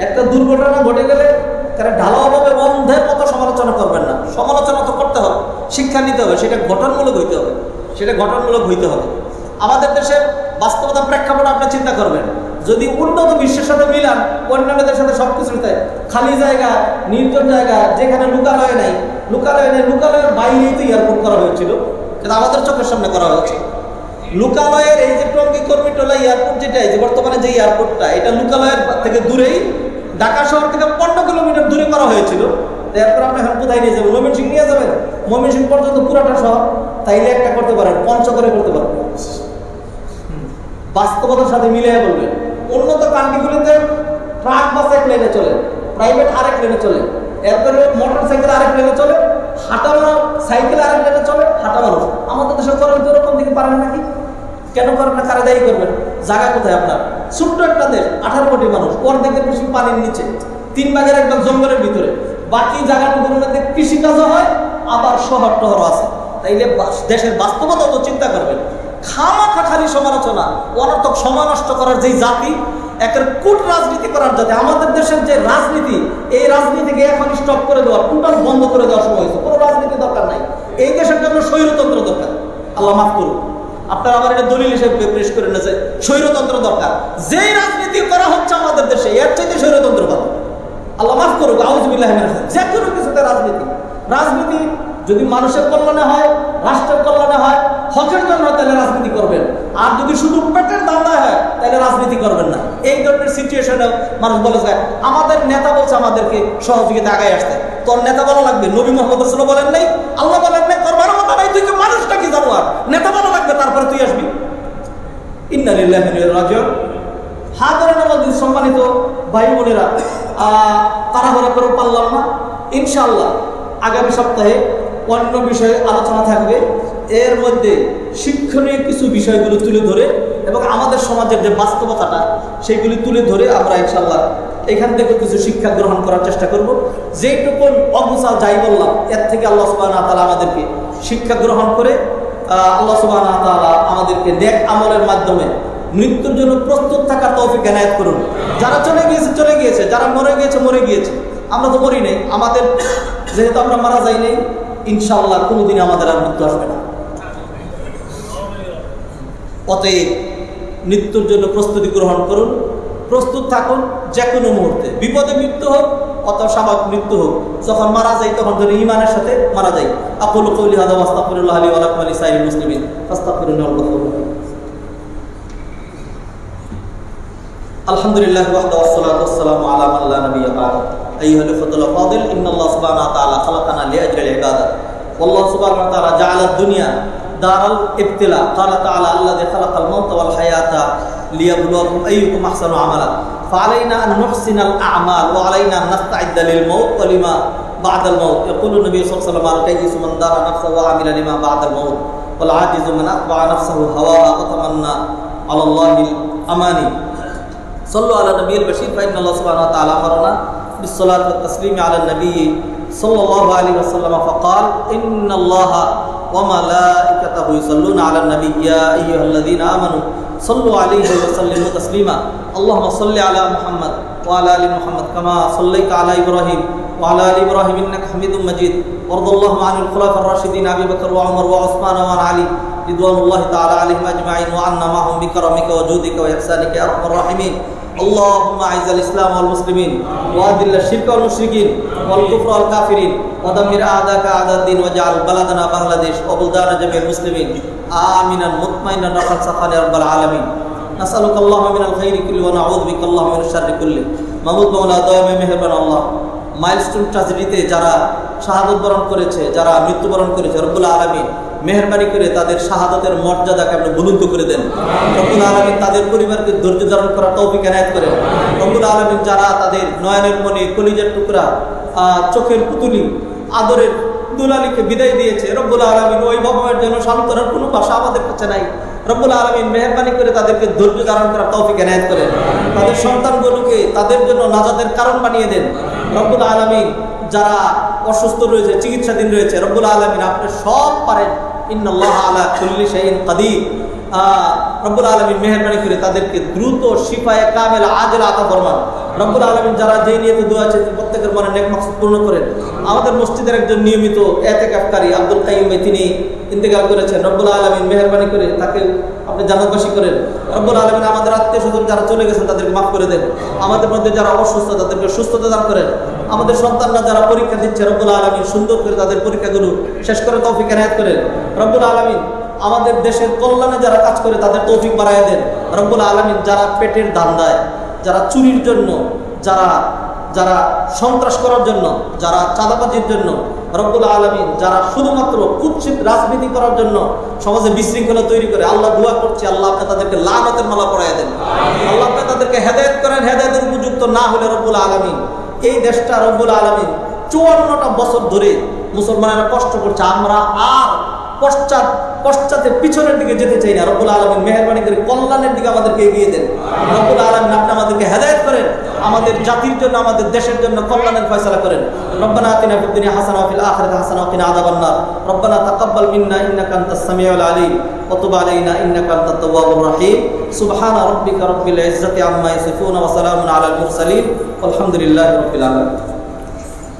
Speaker 1: একটা দুর্ঘটনা ঘটে গেলে তারা ঢালাওভাবে বন্ধের মতো সমালোচনা করবেন না। সমালোচনা তো করতে হবে, শিক্ষা নিতে হবে, সেটা গঠনমূলক হইতে হবে, সেটা গঠনমূলক হইতে হবে। আমাদের দেশের বাস্তবতা প্রেক্ষাপট আপনি চিন্তা করবেন, যদি উন্নত বিশ্বের সাথে মিলান, অন্যান্য দেশের সাথে সবকিছু খালি জায়গা, নির্জন জায়গা, যেখানে লোকালয় নাই, লোকালয়ের বাইরেই তো এয়ারপোর্ট করা হয়েছিল, কিন্তু আমাদের চোখের সামনে করা হয়েছে। লোকালয়ের এই যে টঙ্গী কর্মীটোলা এয়ারপোর্ট, যেটা এই যে বর্তমানে যে এয়ারপোর্টটা, এটা লোকালয়ের থেকে দূরেই, ঢাকা শহর থেকে 15 কিলোমিটার দূরে করা হয়েছিল। এরপর আপনি এখন কোথায় নিয়ে যাবেন? ময়মনসিংহ নিয়ে যাবেন? ময়মনসিংহ পর্যন্ত পুরোটা শহর, তাইলে একটা করতে পারেন, পঞ্চগড়ে করতে পারেন। বাস্তবতার সাথে মিলিয়ে বলবেন। উন্নত কান্ট্রিগুলিতে ট্রাক বাস এক লেনে চলে, প্রাইভেট আরেক লেনে চলে, এরপরে মোটর সাইকেল আরেক লেনে চলে, হাঁটা সাইকেল আরেক লেনে চলে, হাঁটা মানুষ। আমাদের দেশে করেন তো এরকম দিকে পারেন নাকি? কেন করেন না? কারে দায়ী করবেন? জায়গা কোথায় আপনার? ছোট্ট একটা দেশ, 18 কোটি মানুষ, অর্ধেকের বেশি পানির নিচে, 3 ভাগের একদম জঙ্গলের ভিতরে, বাকি জায়গাগুলোর মধ্যে কৃষিকাজও হয়, আবার শহর টহরও আছে। তাইলে দেশের বাস্তবতা তো চিন্তা করবেন। খামাখা খালি সমালোচনা, অনর্থক সময় নষ্ট করার যেই জাতি, একের কূট রাজনীতি করার জাতি। আমাদের দেশের যে রাজনীতি, এই রাজনীতিকে এখন স্টপ করে দেওয়া, টোটাল বন্ধ করে দেওয়ার সময় হয়েছে। কোনো রাজনীতি দরকার নাই, এই দেশের জন্য স্বৈরতন্ত্র দরকার। আল্লাহ মাফ করুন, আপনারা আবার এটা দলিল হিসেবে পেশ করে না যে স্বৈরতন্ত্র দরকার। যেই রাজনীতি করা হচ্ছে আমাদের দেশে, এর চাইতে স্বৈরতন্ত্র ভালো। আল্লাহ মাফ করুক, আউযুবিল্লাহি মিনাশ শাইতানির রাজিম। যে কোনো কিছুতে রাজনীতি যদি মানুষের কল্যাণে হয়, রাষ্ট্রের কল্যাণে হয়, হকের জন্য হয়, তাহলে রাজনীতি করবেন। আর যদি শুধু পেটের ধান্দায় হয়, তাহলে রাজনীতি পারবেন না। এই ধরনের সিচুয়েশনে মানুষ বলে যায় আমাদের নেতা বলছে আমাদেরকে সহযোগিতা আগায় আসতে, তোর নেতা বলা লাগবে? নবী মুহাম্মদ রাসূলুল্লাহ বলেন নাই, আল্লাহ বলেন নাই, তোর মানবতা নাই, তুই কি মানুষটা কি জানো? আর নেতা বলা লাগবে তারপরে তুই আসবি। ইন্না লিল্লাহি ওয়া ইন্না ইলাইহি রাজিউন। হাজারান আমাদের সম্মানিত ভাই বোনেরা, তাড়াহুড়া করে পারলাম না। ইনশাআল্লাহ আগামী সপ্তাহে অন্য বিষয়ে আলোচনা থাকবে। এর মধ্যে শিক্ষণীয় কিছু বিষয়গুলো তুলে ধরে এবং আমাদের সমাজের যে বাস্তবতাটা সেইগুলি তুলে ধরে আমরা ইনশাআল্লাহ এখান থেকে কিছু শিক্ষা গ্রহণ করার চেষ্টা করব। যেটুকু অগুছাল যাই বললাম, এর থেকে আল্লাহ সুবহানাহু ওয়া তাআলা আমাদেরকে শিক্ষা গ্রহণ করে আল্লাহ সুবহানাহু ওয়া তাআলা আমাদেরকে নেক আমলের মাধ্যমে মৃত্যুর জন্য প্রস্তুত থাকার তৌফিক এনায়েত করুন। যারা চলে গিয়েছে চলে গিয়েছে, যারা মরে গিয়েছে মরে গিয়েছে। আমরা তো মরি নেই, আমাদের যেহেতু আমরা মারা যাই নেই, ইনশাআল্লাহ কোনোদিন আমাদের আর মৃত্যু আসবে না। অতএব মৃত্যুর জন্য প্রস্তুতি গ্রহণ করুন, প্রস্তুত থাকুন। যে কোনো মুহূর্তে বিপদে মৃত্যু হোক অথবা স্বাভাবিক মৃত্যু হোক, যখন মারা যাই তখন যেন ঈমানের সাথে মারা যাই। আকুলু কওলি হাযা ওয়া আস্তাগফিরুল্লাহ লি ওয়া লাকুম ওয়া লিসাইরিল মুসলিমিন ফাস্তাগফিরুহু ওয়া আলহামদুলিল্লাহ ওয়াহদাহু ওয়াসসালাতু ওয়াসসালামু আলা মান লা নাবিয়্যা বা'দা। আইয়ুহাল ফাদল ফাদিল, ইন্নাল্লাহ সুবহানাহু ওয়া তাআলা খালাকানা লিআজরিল ইবাদা ওয়াল্লাহু সুবহানাহু ওয়া তাআলা জাআলাদ দুনিয়া দারাল ইবতিলা। ক্বালা তাআলা আল্লাযী খালাকাল মাউতা ওয়াল হায়াতা লিয়াবলুয়াকুম আইয়ুকুম আহসানু আমালা। ফাআলাইনা আন নুহসিনাল আ'মাল ওয়া আলাইনা আন নাস্তাইদ্দা লিল মাউত ওয়া লিমা বা'দাল মাউত। ইয়াকুলু নবী সাল্লাল্লাহু আলাইহি ওয়াসাল্লাম আল-কাইয়িসু মান দারা নাফসাহু ওয়া আমিলা লিমা বা'দাল মাউত ওয়াল আজিজু মান আতবা'a নাফসাহু হাওয়াহা ওয়া তামান্না আলাল্লাহিল আমানি। صلوا على النبي البشير فإن الله سبحانه وتعالى أمرنا بالصلاة والتسليم على النبي صلى الله عليه وسلم فقال إن الله وملائكته يصلون على النبي يا أيها الذين آمنوا صلوا عليه وسلموا تسليما اللهم صل على محمد وعلى آل محمد كما صليت على إبراهيم وعلى آل إبراهيم إنك حميد مجيد وارض اللهم عن الخلفاء الراشدين أبي بكر وعمر وعثمان وعن علي رضوان الله تعالى عليهم أجمعين وعنا معهم بكرمك وجودك وإحسانك يا أرحم الراحمين. اللهم أعز الإسلام والمسلمين وأذل الشرك والمشركين والكفر والكافرين ودمر أعداءك أعداء الدين واجعل بلدنا بنغلاديش وبلدان جميع المسلمين آمنا مطمئنا رخاء سخاء يا رب العالمين. نسألك اللهم من الخير كله ونعوذ بك اللهم من الشر كله. মাহমুদ মাওলা দয়াময় মেহেরবান আল্লাহ, মাইলস্টোন ট্র্যাজেডিতে যারা শাহাদত বরণ করেছে, যারা মৃত্যুবরণ করেছে, রব্বুল আলামিন মেহেরবানি করে তাদের শাহাদাতের মর্যাদাকে আপনি বুলন্দ করে দেন। রব্বুল আলামিন তাদের পরিবারকে ধৈর্য ধারণ করার তৌফিক এনায়েত করেন। রব্বুল আলামিন যারা তাদের নয়নের মণি, কলিজার টুকরা, চোখের পুতুলি, আদরের দুলালিকে বিদায় দিয়েছে, রব্বুল আলামিন ওই বাবার জন্য সান্ত্বনার কোনো ভাষা আমাদের কাছে নাই। রব্বুল আলামিন মেহেরবানি করে তাদেরকে ধৈর্য ধারণ করার তৌফিক এনায়েত করেন। তাদের সন্তানগুলোকে তাদের জন্য নাজাতের কারণ বানিয়ে দেন। রব্বুল আলামিন যারা অসুস্থ রয়েছে, চিকিৎসাধীন রয়েছে, রব্বুল আলামিন আপনি সব পারেন। ইন্নাল্লাহা আলা কুল্লি শাইইন কাদির। রব্বুল আলামিন মেহেরবানি করে তাদেরকে দ্রুত শিফায়ে কামেলা আজেল আতা ফরমান। রব্বুল আলামিন যারা যে নিয়তে দোয়া চেয়েছেন প্রত্যেকের মনে নেক মাকসুদ পূর্ণ করেন। আমাদের মসজিদের একজন নিয়মিত ইতিকাফকারী আব্দুল কাইয়ুম ভাই, তিনি ইন্তেকাল করেছেন। রব্বুল আলামিন মেহেরবানি করে তাকে আপনি জান্নাতবাসী করেন। রব্বুল আলামিন আমাদের আত্মীয় স্বজন যারা চলে গেছেন তাদেরকে মাফ করে দেন। আমাদের মধ্যে যারা অসুস্থ তাদেরকে সুস্থতা দান করেন। আমাদের সন্তানরা যারা পরীক্ষা দিচ্ছে, রব্বুল আলামিন সুন্দর করে তাদের পরীক্ষাগুলো শেষ করে তৌফিক এনায়েত করেন। রব্বুল আলামিন আমাদের দেশের কল্যাণে যারা কাজ করে তাদের তৌফিক বাড়ায় দেন। রব্বুল আলামিন যারা পেটের ধান্দায়, যারা চুরির জন্য, যারা সন্ত্রাস করার জন্য, যারা চাঁদাবাজির জন্য, রব্বুল আলামিন যারা শুধুমাত্র কুৎসিত রাজনীতি করার জন্য সমাজে বিশৃঙ্খলা তৈরি করে, আল্লাহ দোয়া করছি আল্লাহ আপনি তাদেরকে লানতের মালা পরায় দেন। আল্লাহ আপনি তাদেরকে হেদায়েত করেন। হেদায়েতের উপযুক্ত না হলে রব্বুল আলামিন এই দেশটা রব্বুল আলামিন 54টা বছর ধরে মুসলমানেরা কষ্ট করছে, আমরা আর পশ্চাতে পিছনের দিকে যেতে চাই না। রব্বুল আলামিন মেহেরবানি করে কল্যাণের দিকে আমাদেরকে এগিয়ে দেন। রব্বুল আলামিন আপনি আমাদেরকে হেদায়েত করেন, আমাদের জাতির জন্য, আমাদের দেশের জন্য কল্যাণের ফয়সালা করেন। রব্বানা আতিনা ফিদ দুনিয়া হাসানাহ ওয়া ফিল আখিরাতি হাসানাহ ওয়া কিনা আযাবান নার। রব্বানা তাকাব্বাল মিন্না ইন্নাকা আনতাস সামিউল আলিম ওয়া তুব আলাইনা ইন্নাকা আনতাত তাওয়াবুর রহিম। সুবহানা রাব্বিকা রাব্বিল ইজ্জাতি আম্মা ইয়াসিফুন ওয়া সালামুন আলাল মুরসালিন ওয়ালহামদুলিল্লাহি রাব্বিল আলামিন।